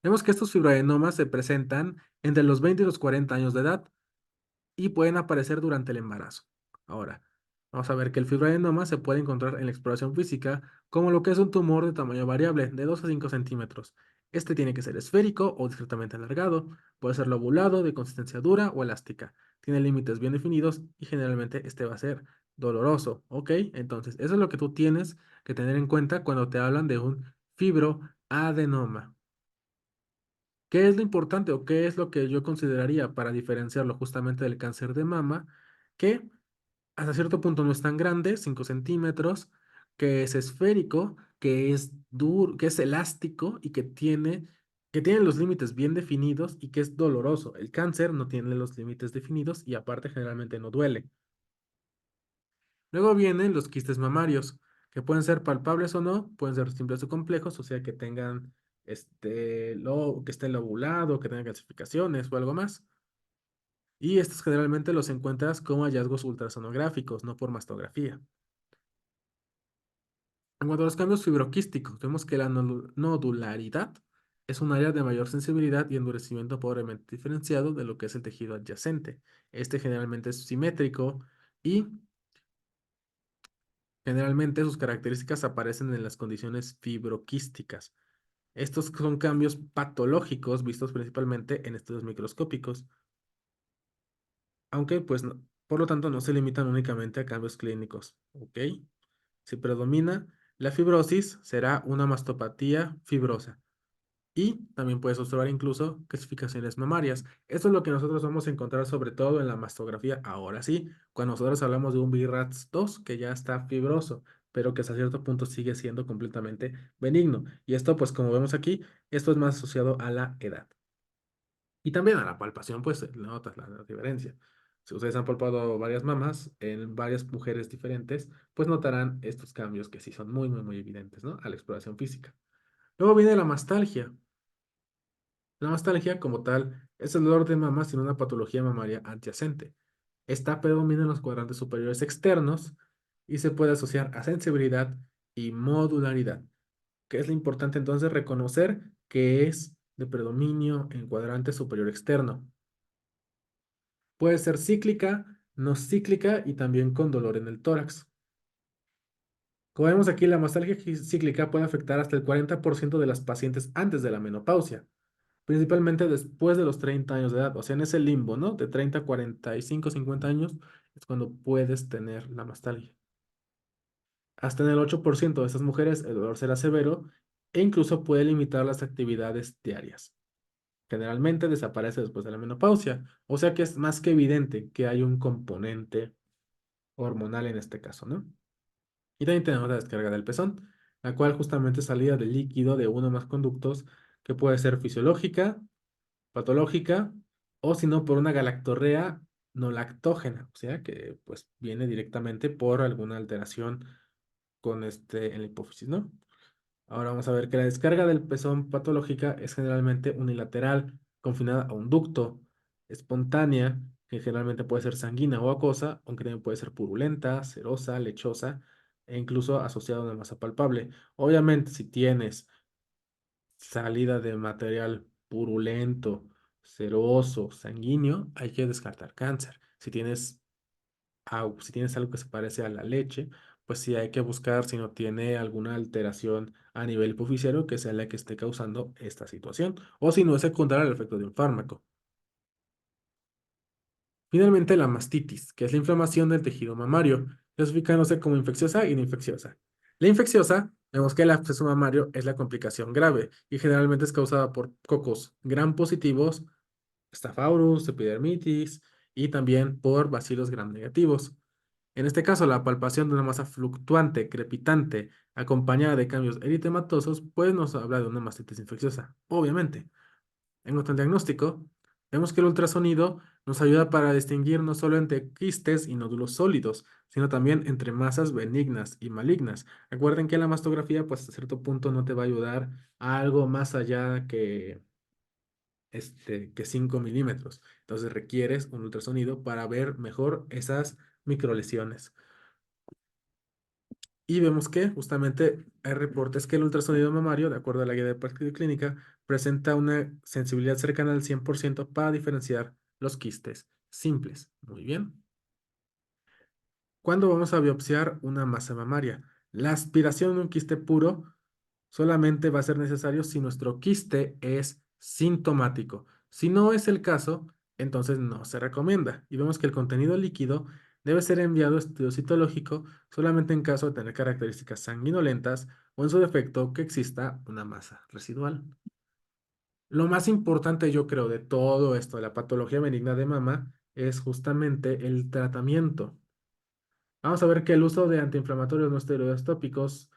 Vemos que estos fibroadenomas se presentan entre los 20 y los 40 años de edad y pueden aparecer durante el embarazo. Ahora, Vamos a ver que el fibroadenoma se puede encontrar en la exploración física como lo que es un tumor de tamaño variable, de 2 a 5 centímetros. Este tiene que ser esférico o discretamente alargado, puede ser lobulado, de consistencia dura o elástica. Tiene límites bien definidos y generalmente este va a ser doloroso, ¿ok? Entonces, eso es lo que tú tienes que tener en cuenta cuando te hablan de un fibroadenoma. ¿Qué es lo importante o qué es lo que yo consideraría para diferenciarlo justamente del cáncer de mama? Que hasta cierto punto no es tan grande, 5 centímetros, que es esférico, que es duro, que es elástico y que tiene los límites bien definidos y que es doloroso. El cáncer no tiene los límites definidos y aparte generalmente no duele. Luego vienen los quistes mamarios, que pueden ser palpables o no, pueden ser simples o complejos, o sea que tengan que esté lobulado, que tengan calcificaciones o algo más. Y estos generalmente los encuentras como hallazgos ultrasonográficos, no por mastografía. En cuanto a los cambios fibroquísticos, vemos que la nodularidad es un área de mayor sensibilidad y endurecimiento pobremente diferenciado de lo que es el tejido adyacente. Este generalmente es simétrico y generalmente sus características aparecen en las condiciones fibroquísticas. Estos son cambios patológicos vistos principalmente en estudios microscópicos, aunque pues por lo tanto no se limitan únicamente a cambios clínicos, ¿ok? Si predomina la fibrosis, será una mastopatía fibrosa. Y también puedes observar incluso calcificaciones mamarias. Esto es lo que nosotros vamos a encontrar sobre todo en la mastografía. Ahora sí, cuando nosotros hablamos de un BRAF2 que ya está fibroso, pero que hasta cierto punto sigue siendo completamente benigno. Y esto, pues como vemos aquí, esto es más asociado a la edad. Y también a la palpación, pues notas la diferencia. Si ustedes han palpado varias mamas en varias mujeres diferentes, pues notarán estos cambios que sí son muy, muy, muy evidentes, ¿no? A la exploración física. Luego viene la mastalgia. La mastalgia, como tal, es el dolor de mama sin una patología mamaria adyacente. Esta predomina en los cuadrantes superiores externos y se puede asociar a sensibilidad y modularidad, que es lo importante entonces reconocer que es de predominio en cuadrante superior externo. Puede ser cíclica, no cíclica y también con dolor en el tórax. Como vemos aquí, la mastalgia cíclica puede afectar hasta el 40% de las pacientes antes de la menopausia, principalmente después de los 30 años de edad, o sea, en ese limbo, ¿no? De 30 a 45, 50 años es cuando puedes tener la mastalgia. Hasta en el 8% de estas mujeres el dolor será severo e incluso puede limitar las actividades diarias. Generalmente desaparece después de la menopausia, o sea que es más que evidente que hay un componente hormonal en este caso, ¿no? Y también tenemos la descarga del pezón, la cual justamente es salida del líquido de uno o más conductos que puede ser fisiológica, patológica o si no por una galactorrea no lactógena, o sea que pues viene directamente por alguna alteración con en la hipófisis, ¿no? Ahora vamos a ver que la descarga del pezón patológica es generalmente unilateral, confinada a un ducto, espontánea, que generalmente puede ser sanguínea o acuosa, aunque también puede ser purulenta, serosa, lechosa e incluso asociada a una masa palpable. Obviamente, si tienes salida de material purulento, seroso, sanguíneo, hay que descartar cáncer. Si tienes algo que se parece a la leche, pues sí hay que buscar si no tiene alguna alteración a nivel hipofisiario que sea la que esté causando esta situación, o si no es secundaria al efecto de un fármaco. Finalmente, la mastitis, que es la inflamación del tejido mamario, clasificándose como infecciosa y no infecciosa. La infecciosa, vemos que el absceso mamario es la complicación grave y generalmente es causada por cocos gram positivos, Staphylococcus, epidermitis y también por bacilos gram negativos. En este caso, la palpación de una masa fluctuante, crepitante, acompañada de cambios eritematosos, pues nos habla de una mastitis infecciosa, obviamente. En cuanto al diagnóstico, vemos que el ultrasonido nos ayuda para distinguir no solo entre quistes y nódulos sólidos, sino también entre masas benignas y malignas. Recuerden que la mastografía, pues a cierto punto no te va a ayudar a algo más allá que 5 milímetros. Entonces requieres un ultrasonido para ver mejor esas microlesiones. Y vemos que justamente hay reportes que el ultrasonido mamario, de acuerdo a la guía de práctica clínica, presenta una sensibilidad cercana al 100% para diferenciar los quistes simples. Muy bien. ¿Cuándo vamos a biopsiar una masa mamaria? La aspiración de un quiste puro solamente va a ser necesario si nuestro quiste es sintomático. Si no es el caso, entonces no se recomienda. Y vemos que el contenido líquido debe ser enviado a estudio citológico solamente en caso de tener características sanguinolentas o en su defecto que exista una masa residual. Lo más importante, yo creo, de todo esto, de la patología benigna de mama, es justamente el tratamiento. Vamos a ver que el uso de antiinflamatorios no esteroides tópicos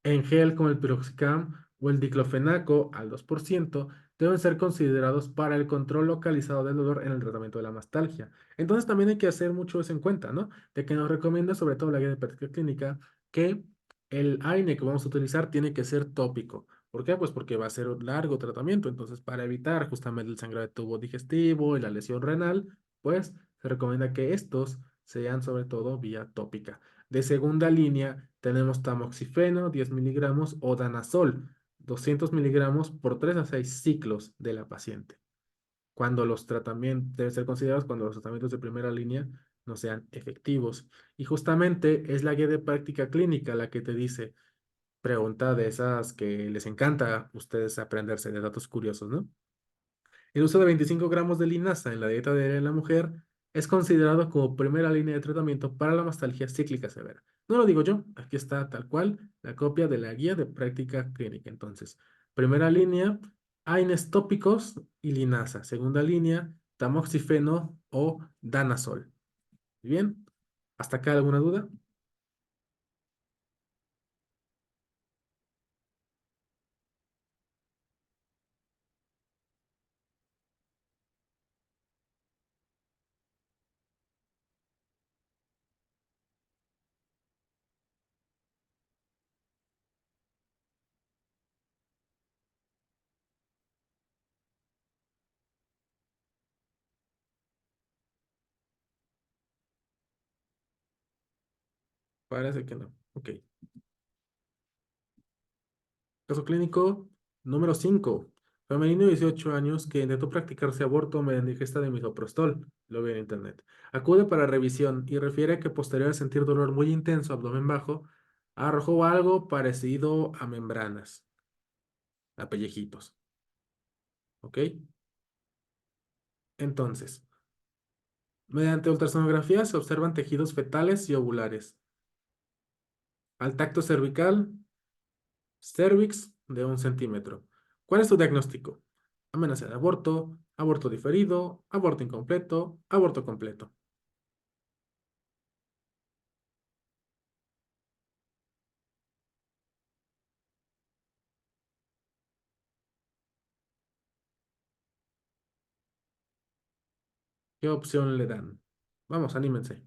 en gel como el piroxicam o el diclofenaco al 2% deben ser considerados para el control localizado del dolor en el tratamiento de la mastalgia. Entonces también hay que hacer mucho eso en cuenta, ¿no? De que nos recomienda, sobre todo la guía de práctica clínica, que el AINE que vamos a utilizar tiene que ser tópico. ¿Por qué? Pues porque va a ser un largo tratamiento. Entonces, para evitar justamente el sangrado de tubo digestivo y la lesión renal, pues se recomienda que estos sean sobre todo vía tópica. De segunda línea tenemos tamoxifeno, 10 miligramos, o danazol, 200 miligramos por 3 a 6 ciclos de la paciente. Cuando los tratamientos deben ser considerados cuando los tratamientos de primera línea no sean efectivos. Y justamente es la guía de práctica clínica la que te dice, pregunta de esas que les encanta a ustedes aprenderse de datos curiosos, ¿no? El uso de 25 gramos de linaza en la dieta diaria de la mujer es considerado como primera línea de tratamiento para la mastalgia cíclica severa. No lo digo yo, aquí está tal cual la copia de la guía de práctica clínica. Entonces, primera línea, AINES tópicos y linaza. Segunda línea, tamoxifeno o danazol. Bien, ¿hasta acá alguna duda? Parece que no. Ok. Caso clínico número 5. Femenino de 18 años que intentó practicarse aborto mediante ingesta de misoprostol. Lo vi en internet. Acude para revisión y refiere que posterior a sentir dolor muy intenso, abdomen bajo, arrojó algo parecido a membranas, a pellejitos. ¿Ok? Entonces, mediante ultrasonografía se observan tejidos fetales y ovulares. Al tacto cervical, cervix de 1 centímetro. ¿Cuál es tu diagnóstico? Amenaza de aborto, aborto diferido, aborto incompleto, aborto completo. ¿Qué opción le dan? Vamos, anímense.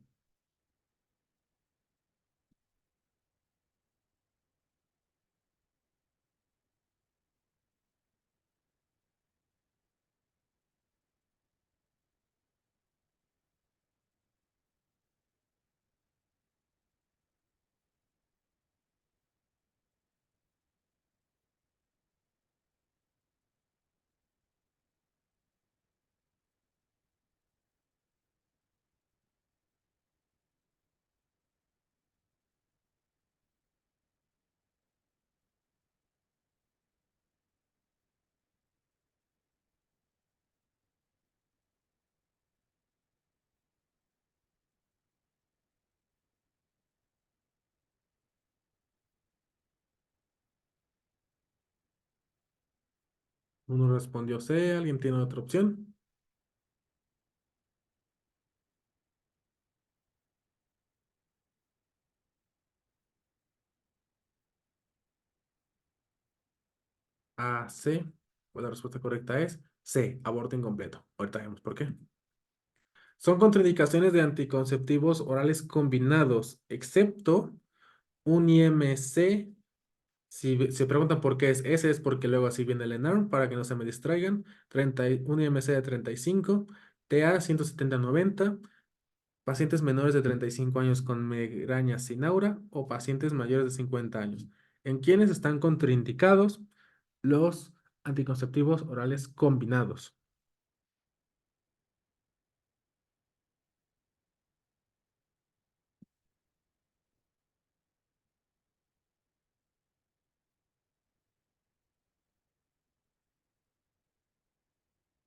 Uno respondió C, ¿alguien tiene otra opción? A, C. Pues la respuesta correcta es C, aborto incompleto. Ahorita vemos por qué. Son contraindicaciones de anticonceptivos orales combinados, excepto un IMC. Si se preguntan por qué es ese, es porque luego así viene el ENARM, para que no se me distraigan. Un IMC de 35, TA 170-90, pacientes menores de 35 años con migraña sin aura o pacientes mayores de 50 años. ¿En quienes están contraindicados los anticonceptivos orales combinados?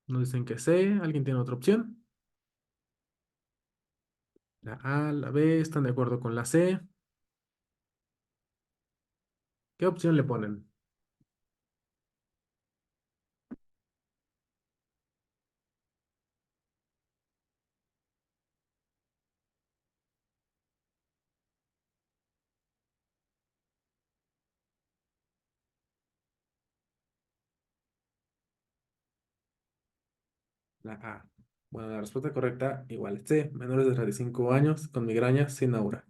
Nos dicen que C. ¿Alguien tiene otra opción? La A, la B, ¿están de acuerdo con la C? ¿Qué opción le ponen? La A. Bueno, la respuesta correcta igual es C. Menores de 35 años con migraña sin aura.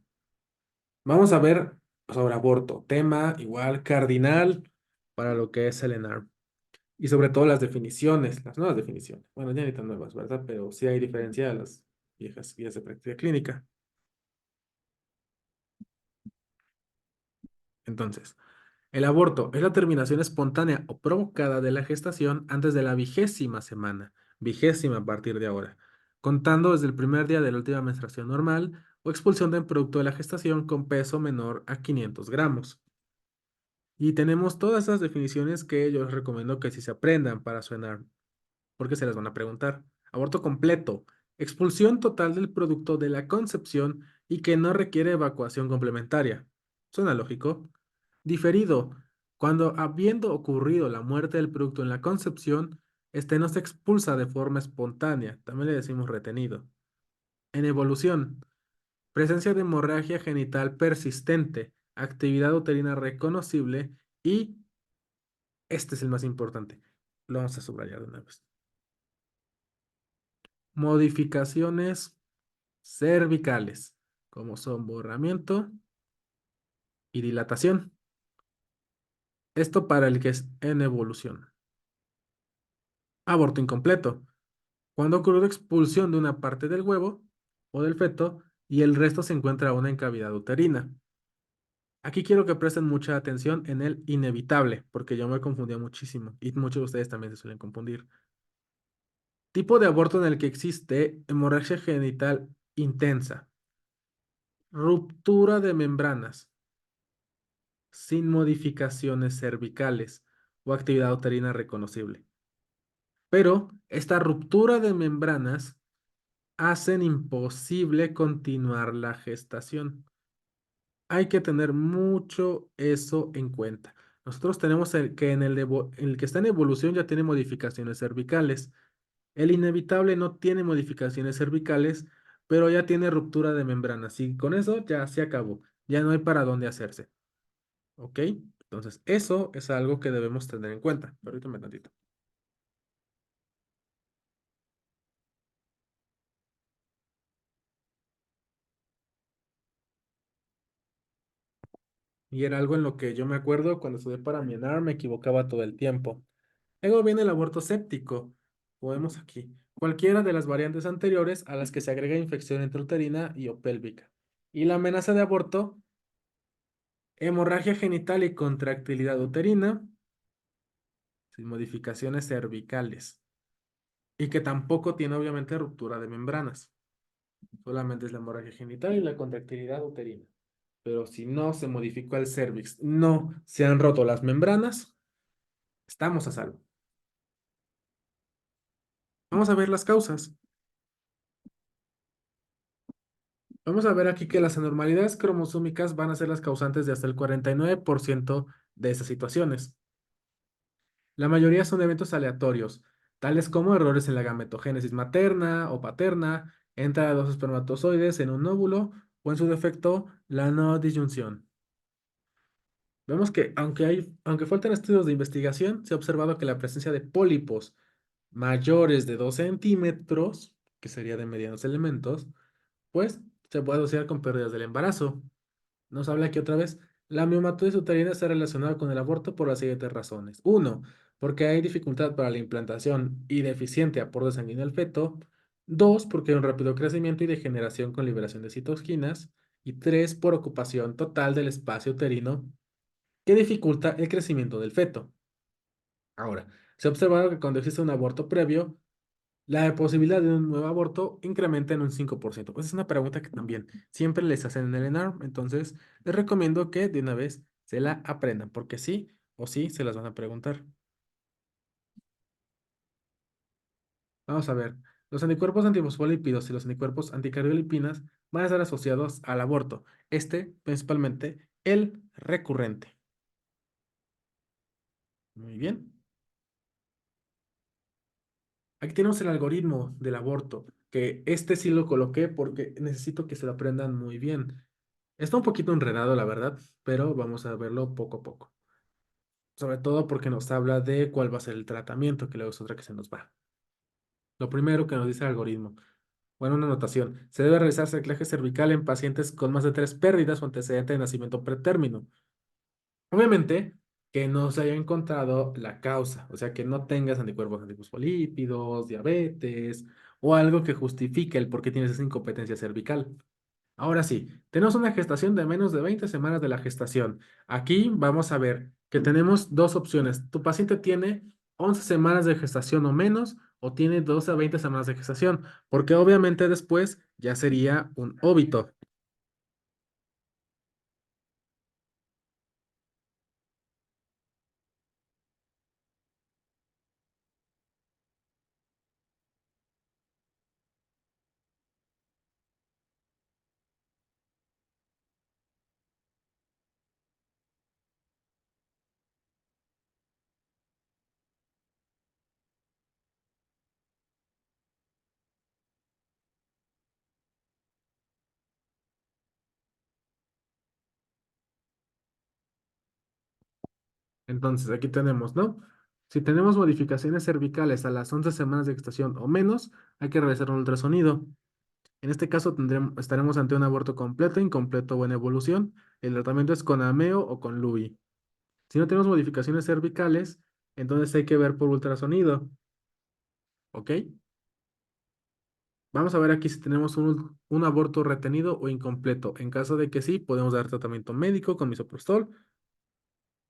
Vamos a ver sobre aborto. Tema igual cardinal para lo que es el ENARM. Y sobre todo las definiciones, las nuevas definiciones. Bueno, ya ni tan nuevas, ¿verdad? Pero sí hay diferencia a las viejas guías de práctica clínica. Entonces, el aborto es la terminación espontánea o provocada de la gestación antes de la 20ª semana, 20ª a partir de ahora, contando desde el primer día de la última menstruación normal o expulsión del producto de la gestación con peso menor a 500 gramos. Y tenemos todas esas definiciones que yo les recomiendo que si se aprendan para suenar, porque se las van a preguntar. Aborto completo, expulsión total del producto de la concepción y que no requiere evacuación complementaria. ¿Suena lógico? Diferido, cuando habiendo ocurrido la muerte del producto en la concepción, este no se expulsa de forma espontánea, también le decimos retenido. En evolución, presencia de hemorragia genital persistente, actividad uterina reconocible y, este es el más importante, lo vamos a subrayar de una vez. Modificaciones cervicales, como son borramiento y dilatación. Esto para el que es en evolución. Aborto incompleto, cuando ocurre expulsión de una parte del huevo o del feto y el resto se encuentra aún en cavidad uterina. Aquí quiero que presten mucha atención en el inevitable, porque yo me confundía muchísimo y muchos de ustedes también se suelen confundir. Tipo de aborto en el que existe hemorragia genital intensa, ruptura de membranas, sin modificaciones cervicales o actividad uterina reconocible. Pero esta ruptura de membranas hacen imposible continuar la gestación. Hay que tener mucho eso en cuenta. Nosotros tenemos el que el que está en evolución ya tiene modificaciones cervicales. El inevitable no tiene modificaciones cervicales, pero ya tiene ruptura de membranas. Y con eso ya se acabó. Ya no hay para dónde hacerse. ¿Ok? Entonces, eso es algo que debemos tener en cuenta. Permítame tantito. Y era algo en lo que yo me acuerdo cuando estudié para mi ENAR, me equivocaba todo el tiempo. Luego viene el aborto séptico. Como vemos aquí. Cualquiera de las variantes anteriores a las que se agrega infección intrauterina y o pélvica. Y la amenaza de aborto, hemorragia genital y contractilidad uterina, sin modificaciones cervicales. Y que tampoco tiene obviamente ruptura de membranas. Solamente es la hemorragia genital y la contractilidad uterina. Pero si no se modificó el cervix, no se han roto las membranas, estamos a salvo. Vamos a ver las causas. Vamos a ver aquí que las anormalidades cromosómicas van a ser las causantes de hasta el 49% de estas situaciones. La mayoría son eventos aleatorios, tales como errores en la gametogénesis materna o paterna, entrada de dos espermatozoides en un óvulo o en su defecto la no disyunción. Vemos que aunque faltan estudios de investigación, se ha observado que la presencia de pólipos mayores de 2 centímetros, que sería de medianos elementos, pues se puede asociar con pérdidas del embarazo. Nos habla aquí otra vez, la miomatosis uterina está relacionada con el aborto por las siguientes razones. Uno, porque hay dificultad para la implantación y deficiente aporte sanguíneo al feto. Dos, porque hay un rápido crecimiento y degeneración con liberación de citoquinas. Y tres, por ocupación total del espacio uterino que dificulta el crecimiento del feto. Ahora, se ha observado que cuando existe un aborto previo, la posibilidad de un nuevo aborto incrementa en un 5%. Pues es una pregunta que también siempre les hacen en el ENARM, entonces les recomiendo que de una vez se la aprendan, porque sí o sí se las van a preguntar. Vamos a ver. Los anticuerpos antifosfolípidos y los anticuerpos anticardiolipinas van a estar asociados al aborto. Principalmente, el recurrente. Muy bien. Aquí tenemos el algoritmo del aborto, que este sí lo coloqué porque necesito que se lo aprendan muy bien. Está un poquito enredado, la verdad, pero vamos a verlo poco a poco. Sobre todo porque nos habla de cuál va a ser el tratamiento, que luego es otra que se nos va. Lo primero que nos dice el algoritmo. Bueno, una anotación. Se debe realizar anclaje cervical en pacientes con más de tres pérdidas o antecedente de nacimiento pretérmino. Obviamente, que no se haya encontrado la causa, o sea, que no tengas anticuerpos antifosfolípidos, diabetes o algo que justifique el por qué tienes esa incompetencia cervical. Ahora sí, tenemos una gestación de menos de 20 semanas de la gestación. Aquí vamos a ver que tenemos dos opciones. Tu paciente tiene 11 semanas de gestación o menos o tiene 12 a 20 semanas de gestación, porque obviamente después ya sería un óbito. Entonces, aquí tenemos, ¿no? Si tenemos modificaciones cervicales a las 11 semanas de gestación o menos, hay que realizar un ultrasonido. En este caso estaremos ante un aborto completo, incompleto o en evolución. El tratamiento es con ameo o con LUI. Si no tenemos modificaciones cervicales, entonces hay que ver por ultrasonido, ¿ok? Vamos a ver aquí si tenemos un aborto retenido o incompleto. En caso de que sí, podemos dar tratamiento médico con misoprostol,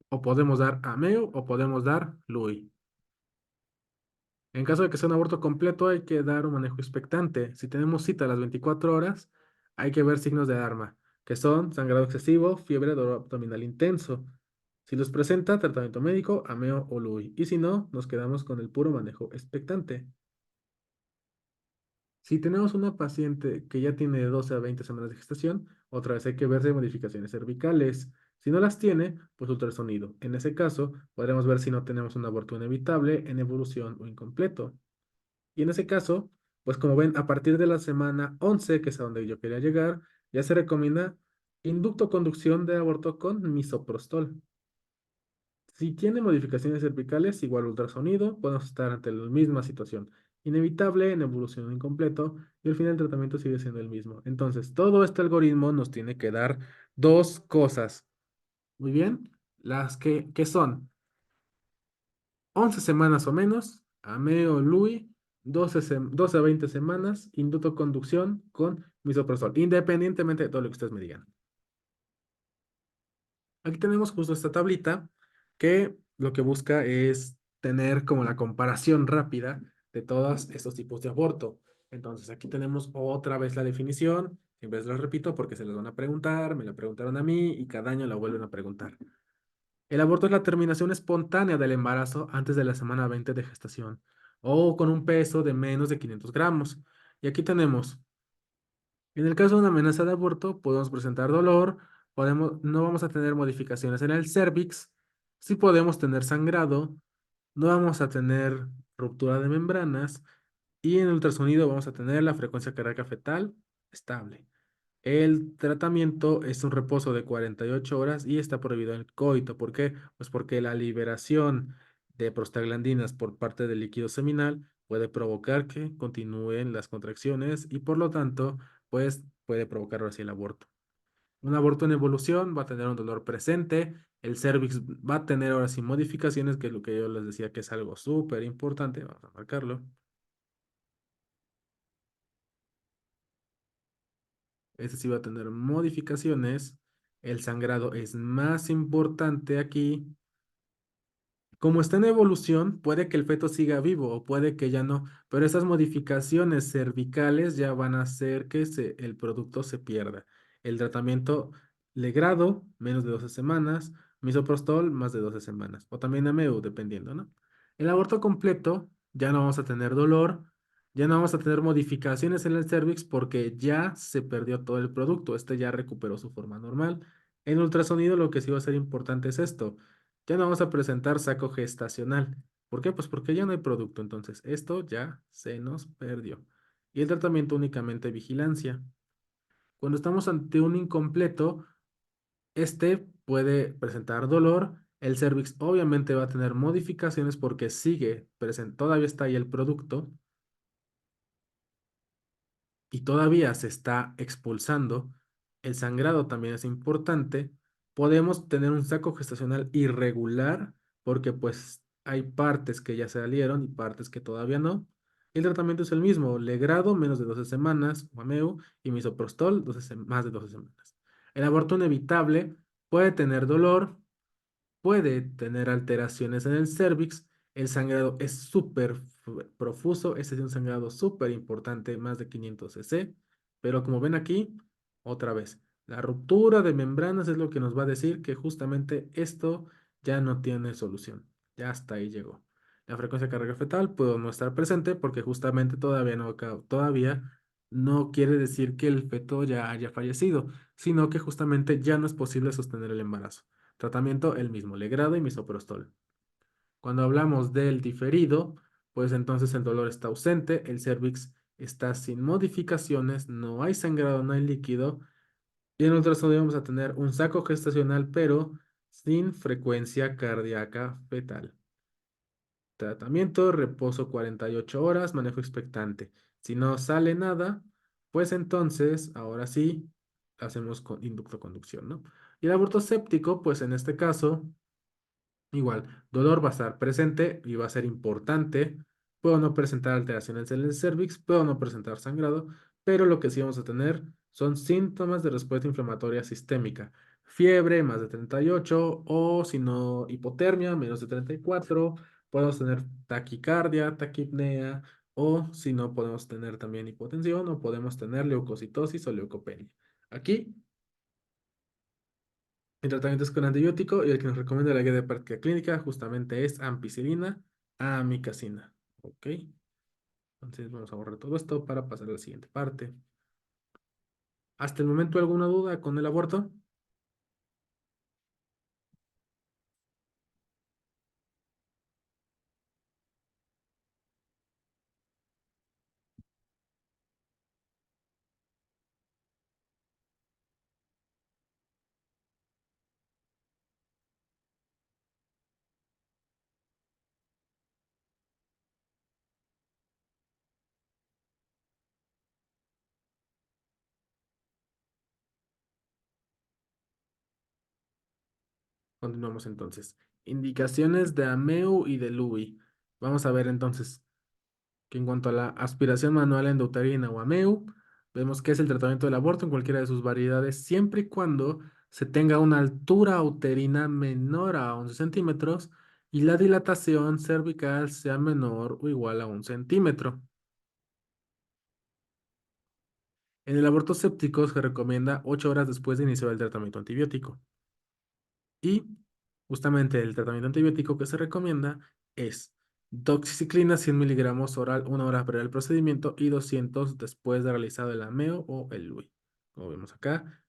o podemos dar ameo, o podemos dar LUI. En caso de que sea un aborto completo, hay que dar un manejo expectante. Si tenemos cita a las 24 horas, hay que ver signos de alarma, que son sangrado excesivo, fiebre, dolor abdominal intenso. Si los presenta, tratamiento médico, ameo o LUI. Y si no, nos quedamos con el puro manejo expectante. Si tenemos una paciente que ya tiene de 12 a 20 semanas de gestación, otra vez hay que ver si hay modificaciones cervicales. Si no las tiene, pues ultrasonido. En ese caso, podremos ver si no tenemos un aborto inevitable, en evolución o incompleto. Y en ese caso, pues como ven, a partir de la semana 11, que es a donde yo quería llegar, ya se recomienda inducto conducción de aborto con misoprostol. Si tiene modificaciones cervicales, igual ultrasonido, podemos estar ante la misma situación. Inevitable en evolución incompleto y al final el tratamiento sigue siendo el mismo. Entonces, todo este algoritmo nos tiene que dar dos cosas. Muy bien, las que son 11 semanas o menos, Ameo Lui, 12 a 20 semanas, inducto conducción con misoprostol, independientemente de todo lo que ustedes me digan. Aquí tenemos justo esta tablita que lo que busca es tener como la comparación rápida de todos estos tipos de aborto. Entonces, aquí tenemos otra vez la definición. Siempre les lo repito porque se les van a preguntar, me la preguntaron a mí y cada año la vuelven a preguntar. El aborto es la terminación espontánea del embarazo antes de la semana 20 de gestación o con un peso de menos de 500 gramos. Y aquí tenemos, en el caso de una amenaza de aborto, podemos presentar dolor, no vamos a tener modificaciones en el cérvix, sí podemos tener sangrado, no vamos a tener ruptura de membranas y en el ultrasonido vamos a tener la frecuencia cardíaca fetal estable. El tratamiento es un reposo de 48 horas y está prohibido el coito. ¿Por qué? Pues porque la liberación de prostaglandinas por parte del líquido seminal puede provocar que continúen las contracciones y por lo tanto, pues puede provocar ahora sí el aborto. Un aborto en evolución va a tener un dolor presente, el cérvix va a tener ahora sí modificaciones, que es lo que yo les decía que es algo súper importante, vamos a marcarlo. Este sí va a tener modificaciones. El sangrado es más importante aquí. Como está en evolución, puede que el feto siga vivo o puede que ya no, pero esas modificaciones cervicales ya van a hacer que el producto se pierda. El tratamiento legrado, menos de 12 semanas, misoprostol, más de 12 semanas, o también AMEU, dependiendo, ¿no? El aborto completo, ya no vamos a tener dolor, Ya no vamos a tener modificaciones en el cervix porque ya se perdió todo el producto. Este ya recuperó su forma normal. En ultrasonido lo que sí va a ser importante es esto. Ya no vamos a presentar saco gestacional. ¿Por qué? Pues porque ya no hay producto. Entonces, esto ya se nos perdió. Y el tratamiento únicamente vigilancia. Cuando estamos ante un incompleto, este puede presentar dolor. El cervix obviamente va a tener modificaciones porque todavía está ahí el producto y todavía se está expulsando, el sangrado también es importante, podemos tener un saco gestacional irregular porque pues hay partes que ya se salieron y partes que todavía no. Y el tratamiento es el mismo, Legrado menos de 12 semanas, Guameu y Misoprostol más de 12 semanas. El aborto inevitable puede tener dolor, puede tener alteraciones en el cervix. El sangrado es súper profuso. Este es un sangrado súper importante, más de 500 cc. Pero como ven aquí, otra vez, la ruptura de membranas es lo que nos va a decir que justamente esto ya no tiene solución. Ya hasta ahí llegó. La frecuencia de carga fetal puede no estar presente porque justamente todavía no quiere decir que el feto ya haya fallecido, sino que justamente ya no es posible sostener el embarazo. Tratamiento el mismo, Legrado y misoprostol. Cuando hablamos del diferido, pues entonces el dolor está ausente, el cervix está sin modificaciones, no hay sangrado, no hay líquido, y en ultrasonido vamos a tener un saco gestacional, pero sin frecuencia cardíaca fetal. Tratamiento, reposo 48 horas, manejo expectante. Si no sale nada, pues entonces, ahora sí, hacemos inducto-conducción, ¿no? Y el aborto séptico, pues en este caso, igual, dolor va a estar presente y va a ser importante. Puedo no presentar alteraciones en el cervix, puedo no presentar sangrado, pero lo que sí vamos a tener son síntomas de respuesta inflamatoria sistémica. Fiebre más de 38 o si no, hipotermia menos de 34. Podemos tener taquicardia, taquipnea o si no, podemos tener también hipotensión o podemos tener leucocitosis o leucopenia. Aquí el tratamiento es con antibiótico y el que nos recomienda la guía de práctica clínica justamente es ampicilina, amikacina. ¿Ok? Entonces vamos a borrar todo esto para pasar a la siguiente parte. ¿Hasta el momento alguna duda con el aborto? Continuamos entonces. Indicaciones de AMEU y de LUI. Vamos a ver entonces que en cuanto a la aspiración manual endouterina o AMEU, vemos que es el tratamiento del aborto en cualquiera de sus variedades, siempre y cuando se tenga una altura uterina menor a 11 centímetros y la dilatación cervical sea menor o igual a 1 centímetro. En el aborto séptico se recomienda 8 horas después de iniciar el tratamiento antibiótico. Y justamente el tratamiento antibiótico que se recomienda es doxiciclina 100 miligramos oral 1 hora previa al procedimiento y 200 después de realizado el ameo o el LUI. Como vemos acá,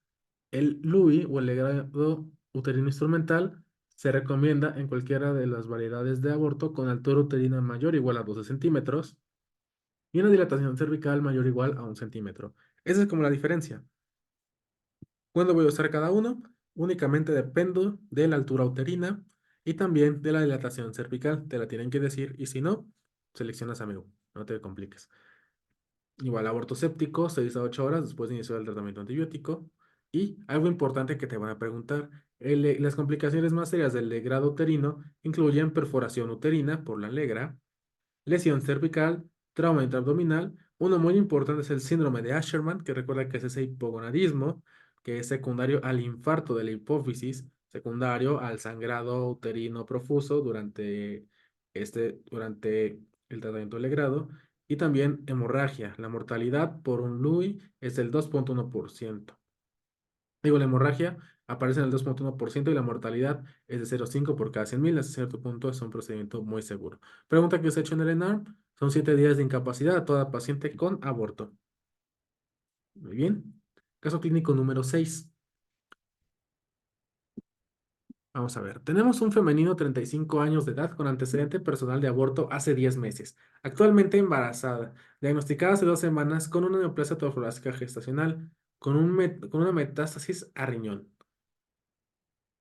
el LUI o el legrado uterino instrumental se recomienda en cualquiera de las variedades de aborto con altura uterina mayor o igual a 12 centímetros y una dilatación cervical mayor o igual a 1 centímetro. Esa es como la diferencia. ¿Cuándo voy a usar cada uno? Únicamente dependo de la altura uterina y también de la dilatación cervical. Te la tienen que decir y si no, seleccionas amigo. No te compliques. Igual aborto séptico, 6 a 8 horas después de iniciar el tratamiento antibiótico. Y algo importante que te van a preguntar, las complicaciones más serias del legrado uterino incluyen perforación uterina por la legra, lesión cervical, trauma intraabdominal. Uno muy importante es el síndrome de Asherman, que recuerda que es ese hipogonadismo, que es secundario al infarto de la hipófisis, secundario al sangrado uterino profuso durante el tratamiento del legrado, y también hemorragia. La mortalidad por un LUI es del 2,1%. Digo, la hemorragia aparece en el 2,1% y la mortalidad es de 0,5 por cada 100.000. Hasta cierto punto es un procedimiento muy seguro. Pregunta que se ha hecho en el ENARM. Son 7 días de incapacidad a toda paciente con aborto. Muy bien. Caso clínico número 6. Vamos a ver. Tenemos un femenino 35 años de edad con antecedente personal de aborto hace 10 meses. Actualmente embarazada. Diagnosticada hace 2 semanas con una neoplasia trofoblástica gestacional con una metástasis a riñón.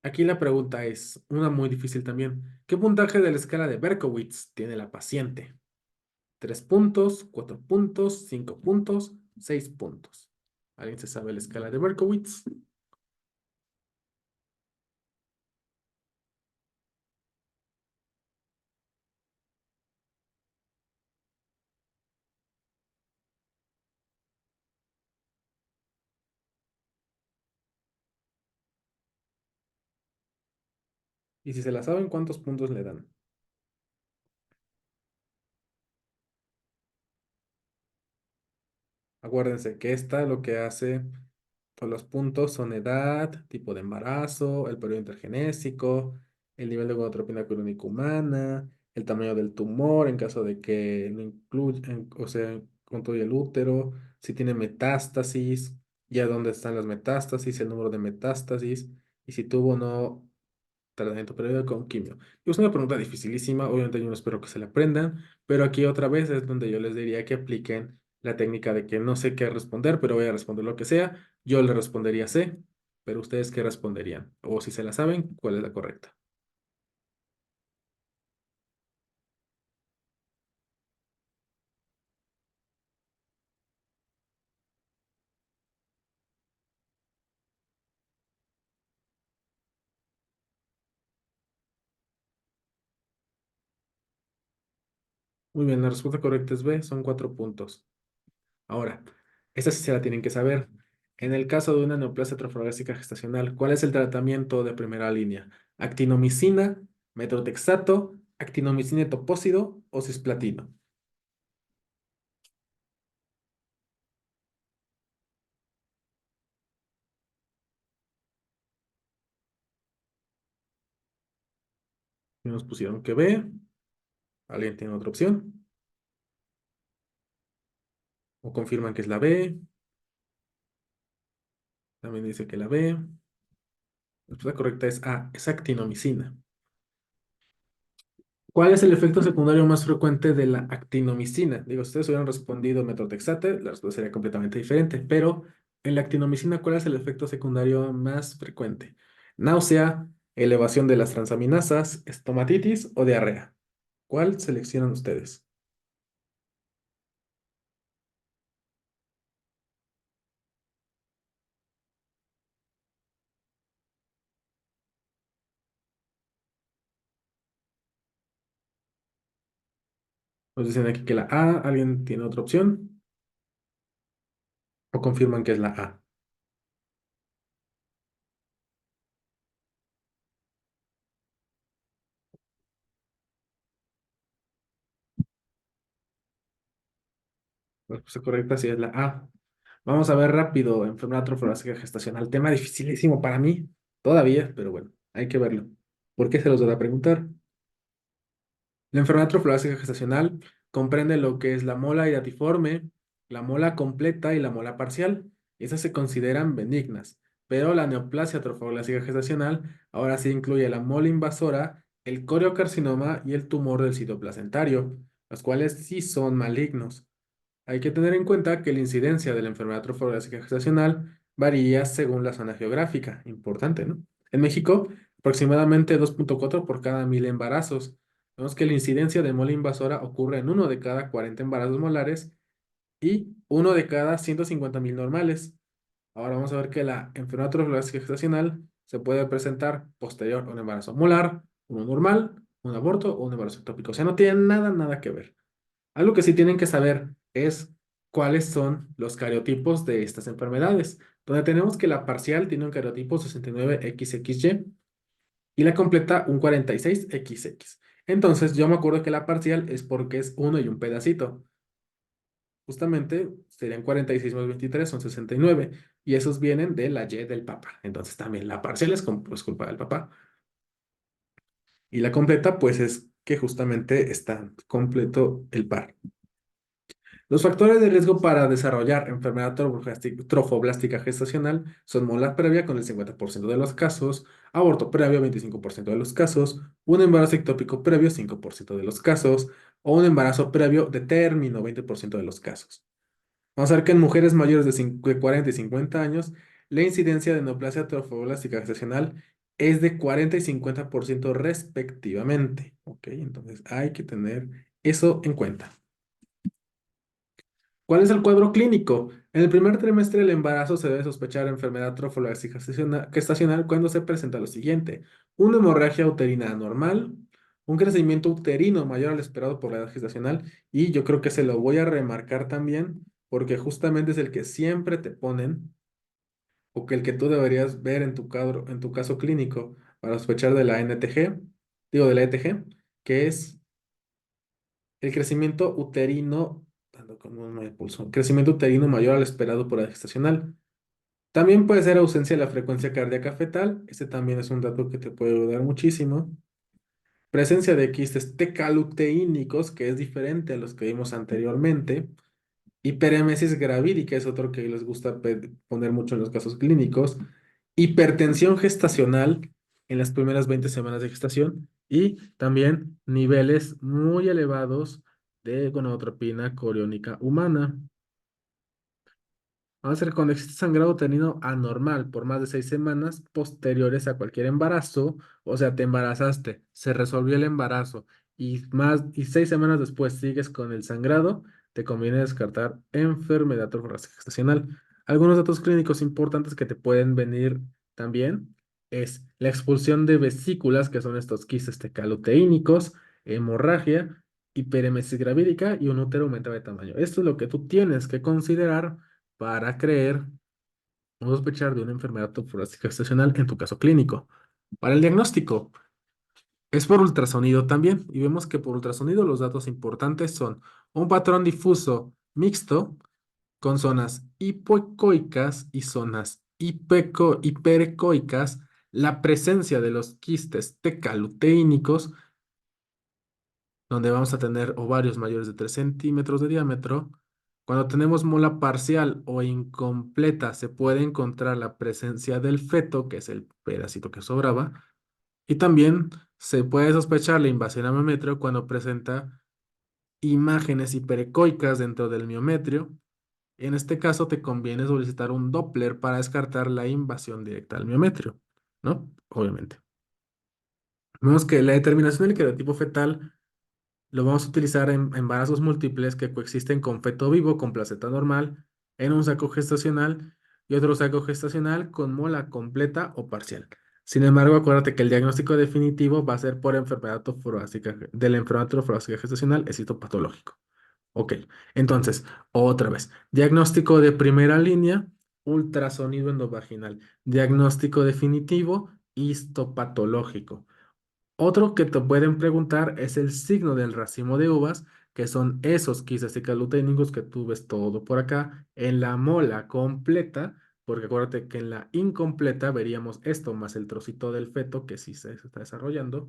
Aquí la pregunta es una muy difícil también. ¿Qué puntaje de la escala de Berkowitz tiene la paciente? 3 puntos, 4 puntos, 5 puntos, 6 puntos. ¿Alguien se sabe la escala de Berkowitz? Y si se la saben, ¿cuántos puntos le dan? Acuérdense que esta lo que hace, pues los puntos son edad, tipo de embarazo, el periodo intergenésico, el nivel de gonadotropina clínica humana, el tamaño del tumor en caso de que no incluya, o sea, contuye el útero, si tiene metástasis, ya dónde están las metástasis, el número de metástasis, y si tuvo o no tratamiento previo con quimio. Es una pregunta dificilísima, obviamente yo no espero que se la aprendan, pero aquí otra vez es donde yo les diría que apliquen la técnica de que no sé qué responder, pero voy a responder lo que sea. Yo le respondería C, pero ustedes qué responderían. O si se la saben, ¿cuál es la correcta? Muy bien, la respuesta correcta es B, son 4 puntos. Ahora, esta sí se la tienen que saber. En el caso de una neoplasia trofoblástica gestacional, ¿cuál es el tratamiento de primera línea? ¿Actinomicina, metrotexato, actinomicina etoposide o cisplatino? Y nos pusieron que B. ¿Alguien tiene otra opción? ¿O confirman que es la B? También dice que la B. La respuesta correcta es A, es actinomicina. ¿Cuál es el efecto secundario más frecuente de la actinomicina? Digo, si ustedes hubieran respondido metrotexate, la respuesta sería completamente diferente, pero en la actinomicina, ¿cuál es el efecto secundario más frecuente? Náusea, elevación de las transaminasas, estomatitis o diarrea. ¿Cuál seleccionan ustedes? Nos dicen aquí que la A, ¿alguien tiene otra opción? ¿O confirman que es la A? La respuesta correcta sí es la A. Vamos a ver rápido, enfermedad trofoblástica gestacional. Tema dificilísimo para mí, todavía, pero bueno, hay que verlo. ¿Por qué se los voy a preguntar? La enfermedad trofoblástica gestacional comprende lo que es la mola iratiforme, la mola completa y la mola parcial. Esas se consideran benignas, pero la neoplasia trofoblástica gestacional ahora sí incluye la mola invasora, el coriocarcinoma y el tumor del citoplacentario, los cuales sí son malignos. Hay que tener en cuenta que la incidencia de la enfermedad trofoblástica gestacional varía según la zona geográfica. Importante, ¿no? En México, aproximadamente 2,4 por cada 1000 embarazos. Vemos que la incidencia de mola invasora ocurre en uno de cada 40 embarazos molares y uno de cada 150,000 normales. Ahora vamos a ver que la enfermedad trofoblástica gestacional se puede presentar posterior a un embarazo molar, uno normal, un aborto o un embarazo ectópico. O sea, no tiene nada que ver. Algo que sí tienen que saber es cuáles son los cariotipos de estas enfermedades, donde tenemos que la parcial tiene un cariotipo 69XXY y la completa un 46XX. Entonces, yo me acuerdo que la parcial es porque es uno y un pedacito. Justamente serían 46 más 23, son 69. Y esos vienen de la Y del papá. Entonces, también la parcial es pues, culpa del papá. Y la completa, pues, es que justamente está completo el par. Los factores de riesgo para desarrollar enfermedad trofoblástica gestacional son mola previa con el 50% de los casos, aborto previo 25% de los casos, un embarazo ectópico previo 5% de los casos o un embarazo previo de término 20% de los casos. Vamos a ver que en mujeres mayores de 40 y 50 años, la incidencia de neoplasia trofoblástica gestacional es de 40 y 50% respectivamente. ¿Ok? Entonces hay que tener eso en cuenta. ¿Cuál es el cuadro clínico? En el primer trimestre del embarazo se debe sospechar enfermedad trofoblástica gestacional cuando se presenta lo siguiente: una hemorragia uterina anormal, un crecimiento uterino mayor al esperado por la edad gestacional, y yo creo que se lo voy a remarcar también porque justamente es el que siempre te ponen o que el que tú deberías ver en tu caso clínico para sospechar de la NTG, digo de la ETG, que es el crecimiento uterino, tanto como un pulso, crecimiento uterino mayor al esperado por edad gestacional. También puede ser ausencia de la frecuencia cardíaca fetal. Este también es un dato que te puede ayudar muchísimo. Presencia de quistes tecaluteínicos, que es diferente a los que vimos anteriormente. Hiperemesis gravídica es otro que les gusta poner mucho en los casos clínicos. Hipertensión gestacional en las primeras 20 semanas de gestación. Y también niveles muy elevados de gonadotropina coriónica humana. Vamos a ver, cuando existe sangrado uterino anormal por más de 6 semanas posteriores a cualquier embarazo, o sea, te embarazaste, se resolvió el embarazo y 6 semanas después sigues con el sangrado, te conviene descartar enfermedad trofoblástica gestacional. Algunos datos clínicos importantes que te pueden venir también es la expulsión de vesículas, que son estos quistes tecaluteínicos, hemorragia, hiperemesis gravídica y un útero aumentado de tamaño. Esto es lo que tú tienes que considerar para creer o sospechar de una enfermedad torácica estacional en tu caso clínico. Para el diagnóstico, es por ultrasonido también, y vemos que por ultrasonido los datos importantes son un patrón difuso mixto con zonas hipoecoicas y zonas hiperecoicas, la presencia de los quistes tecaluteínicos, donde vamos a tener ovarios mayores de 3 centímetros de diámetro. Cuando tenemos mola parcial o incompleta, se puede encontrar la presencia del feto, que es el pedacito que sobraba, y también se puede sospechar la invasión a miometrio cuando presenta imágenes hiperecoicas dentro del miometrio. En este caso, te conviene solicitar un Doppler para descartar la invasión directa al miometrio, ¿no? Obviamente. Vemos que la determinación del querotipo fetal lo vamos a utilizar en embarazos múltiples que coexisten con feto vivo, con placenta normal, en un saco gestacional y otro saco gestacional con mola completa o parcial. Sin embargo, acuérdate que el diagnóstico definitivo va a ser por enfermedad torácica, de la enfermedad torácica gestacional, es patológico. Ok, entonces, otra vez, diagnóstico de primera línea, ultrasonido endovaginal. Diagnóstico definitivo, histopatológico. Otro que te pueden preguntar es el signo del racimo de uvas, que son esos quistes cicaluténicos que tú ves todo por acá en la mola completa, porque acuérdate que en la incompleta veríamos esto más el trocito del feto que sí se está desarrollando.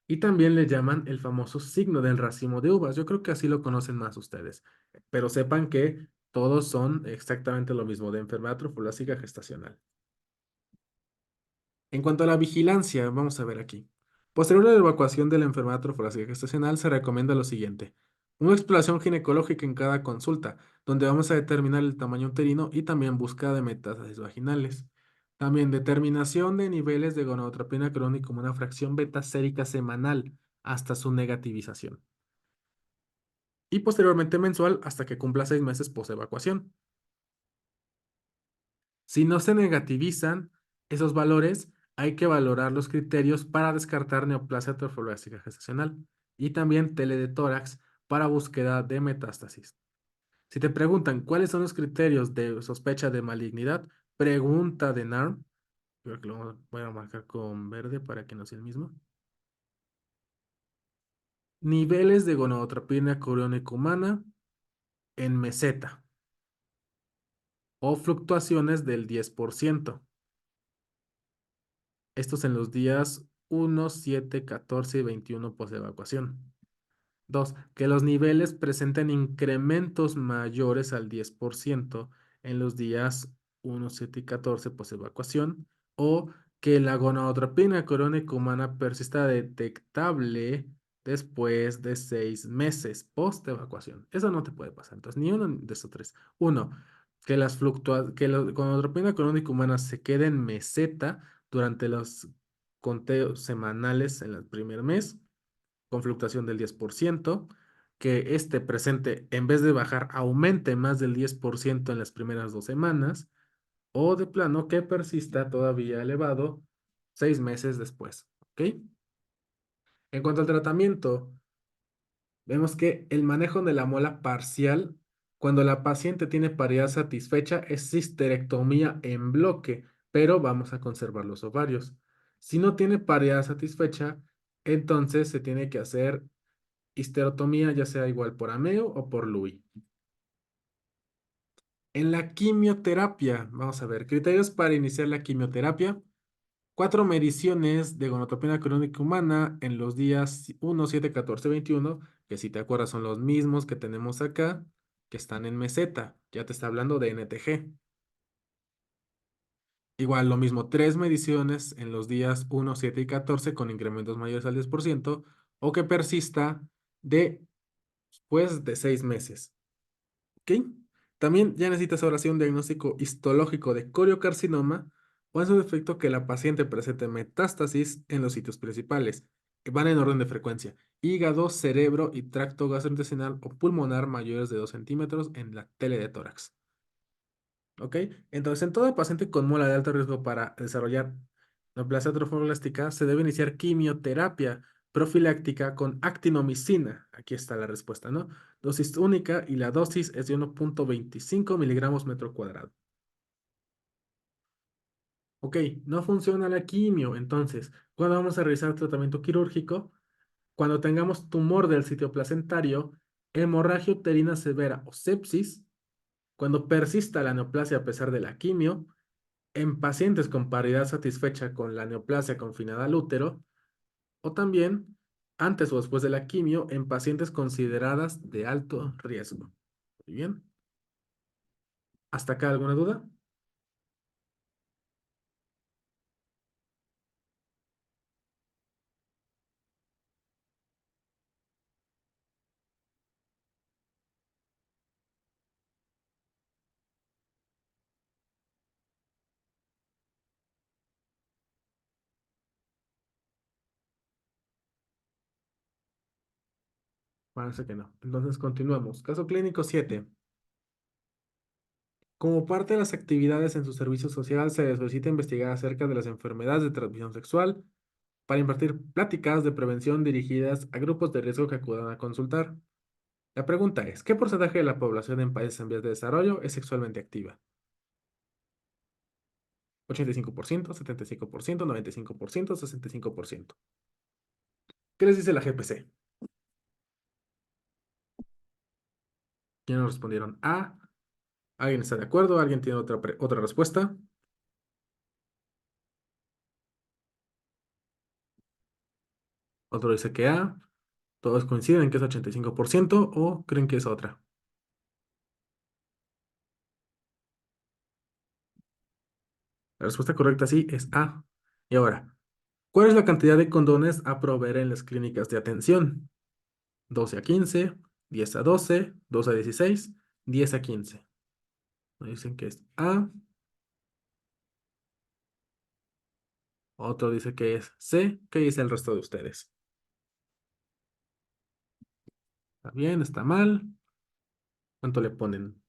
Y también le llaman el famoso signo del racimo de uvas. Yo creo que así lo conocen más ustedes, pero sepan que todos son exactamente lo mismo de enfermedad trofoblástica gestacional. En cuanto a la vigilancia, vamos a ver aquí. Posterior a la evacuación de la enfermedad trofoblástica gestacional, se recomienda lo siguiente: una exploración ginecológica en cada consulta, donde vamos a determinar el tamaño uterino y también búsqueda de metástasis vaginales. También determinación de niveles de gonadotropina crónica como una fracción beta sérica semanal hasta su negativización. Y posteriormente mensual hasta que cumpla 6 meses post evacuación. Si no se negativizan esos valores, hay que valorar los criterios para descartar neoplasia trofoblástica gestacional y también tele de tórax para búsqueda de metástasis. Si te preguntan cuáles son los criterios de sospecha de malignidad, pregunta de NARM. Creo que lo voy a marcar con verde para que no sea el mismo. Niveles de gonadotropina coriónica humana en meseta o fluctuaciones del 10%. Estos en los días 1, 7, 14 y 21 posevacuación. 2, que los niveles presenten incrementos mayores al 10% en los días 1, 7 y 14 post-evacuación, o que la gonadotropina crónica humana persista detectable después de 6 meses post-evacuación. Eso no te puede pasar. Entonces, ni uno de esos tres. Uno, que la gonadotropina crónica humana se quede en meseta durante los conteos semanales en el primer mes con fluctuación del 10%, que este presente, en vez de bajar, aumente más del 10% en las primeras 2 semanas, o de plano que persista todavía elevado 6 meses después. ¿Ok? En cuanto al tratamiento, vemos que el manejo de la mola parcial, cuando la paciente tiene paridad satisfecha, es histerectomía en bloque, pero vamos a conservar los ovarios. Si no tiene paridad satisfecha, entonces se tiene que hacer histerotomía, ya sea igual por Ameo o por Louis. En la quimioterapia, vamos a ver, criterios para iniciar la quimioterapia. 4 mediciones de gonotropina crónica humana en los días 1, 7, 14, 21, que si te acuerdas son los mismos que tenemos acá, que están en meseta. Ya te está hablando de NTG. Igual lo mismo, 3 mediciones en los días 1, 7 y 14 con incrementos mayores al 10% o que persista después de 6 meses. ¿Ok? También ya necesitas ahora sí un diagnóstico histológico de coriocarcinoma o en su defecto que la paciente presente metástasis en los sitios principales. Van en orden de frecuencia. Hígado, cerebro y tracto gastrointestinal o pulmonar mayores de 2 centímetros en la tele de tórax. ¿Ok? Entonces, en todo paciente con muela de alto riesgo para desarrollar neoplasia trofoblástica, se debe iniciar quimioterapia profiláctica con actinomicina. Aquí está la respuesta, ¿no? Dosis única y la dosis es de 1,25 miligramos metro cuadrado. Ok, no funciona la quimio. Entonces, cuando vamos a realizar tratamiento quirúrgico, cuando tengamos tumor del sitio placentario, hemorragia uterina severa o sepsis, cuando persista la neoplasia a pesar de la quimio, en pacientes con paridad satisfecha con la neoplasia confinada al útero, o también antes o después de la quimio en pacientes consideradas de alto riesgo. Muy bien. ¿Hasta acá alguna duda? Parece que no. Entonces continuamos. Caso clínico 7. Como parte de las actividades en su servicio social, se le solicita investigar acerca de las enfermedades de transmisión sexual para impartir pláticas de prevención dirigidas a grupos de riesgo que acudan a consultar. La pregunta es, ¿qué porcentaje de la población en países en vías de desarrollo es sexualmente activa? 85%, 75%, 95%, 65%. ¿Qué les dice la GPC? ¿Quiénes respondieron A? ¿Alguien está de acuerdo? ¿Alguien tiene otra respuesta? Otro dice que A. ¿Todos coinciden en que es 85% o creen que es otra? La respuesta correcta sí es A. Y ahora, ¿cuál es la cantidad de condones a proveer en las clínicas de atención? 12 a 15, 10 a 12, 2 a 16, 10 a 15. Me dicen que es A, otro dice que es C. ¿Qué dice el resto de ustedes? ¿Está bien? ¿Está mal? ¿Cuánto le ponen?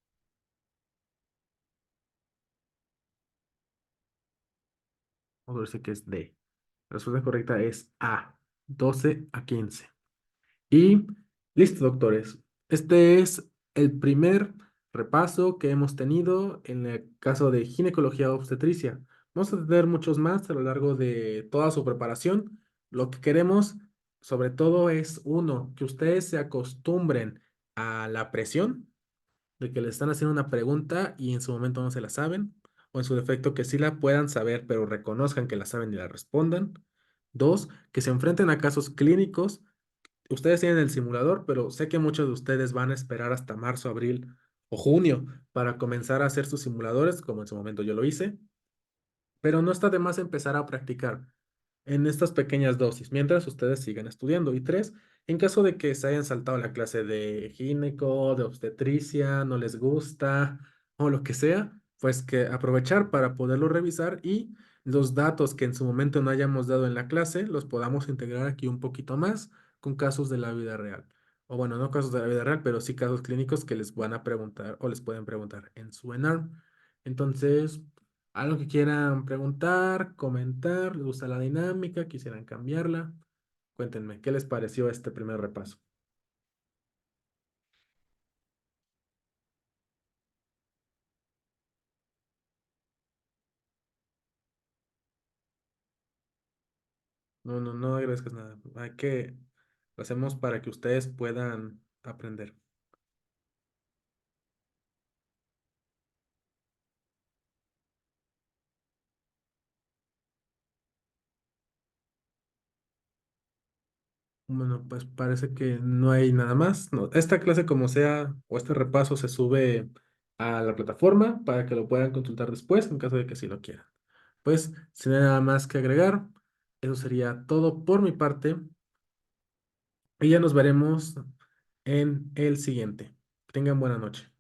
Otro dice que es D. La respuesta correcta es A, 12 a 15. Y listo, doctores. Este es el primer repaso que hemos tenido en el caso de ginecología obstetricia. Vamos a tener muchos más a lo largo de toda su preparación. Lo que queremos, sobre todo, es uno, que ustedes se acostumbren a la presión de que le están haciendo una pregunta y en su momento no se la saben, o en su defecto que sí la puedan saber, pero reconozcan que la saben y la respondan. Dos, que se enfrenten a casos clínicos. Ustedes tienen el simulador, pero sé que muchos de ustedes van a esperar hasta marzo, abril o junio para comenzar a hacer sus simuladores, como en su momento yo lo hice, pero no está de más empezar a practicar en estas pequeñas dosis mientras ustedes sigan estudiando. Y tres, en caso de que se hayan saltado la clase de gineco, de obstetricia, no les gusta o lo que sea, pues que aprovechar para poderlo revisar y los datos que en su momento no hayamos dado en la clase los podamos integrar aquí un poquito más con casos de la vida real. O bueno, no casos de la vida real, pero sí casos clínicos que les van a preguntar o les pueden preguntar en su ENARM. Entonces, algo que quieran preguntar, comentar, les gusta la dinámica, quisieran cambiarla. Cuéntenme, ¿qué les pareció este primer repaso? No, no, no agradezcas nada. Lo hacemos para que ustedes puedan aprender. Bueno, pues parece que no hay nada más. No, esta clase como sea, o este repaso se sube a la plataforma para que lo puedan consultar después en caso de que sí lo quieran. Pues, sin nada más que agregar, eso sería todo por mi parte. Y ya nos veremos en el siguiente. Tengan buena noche.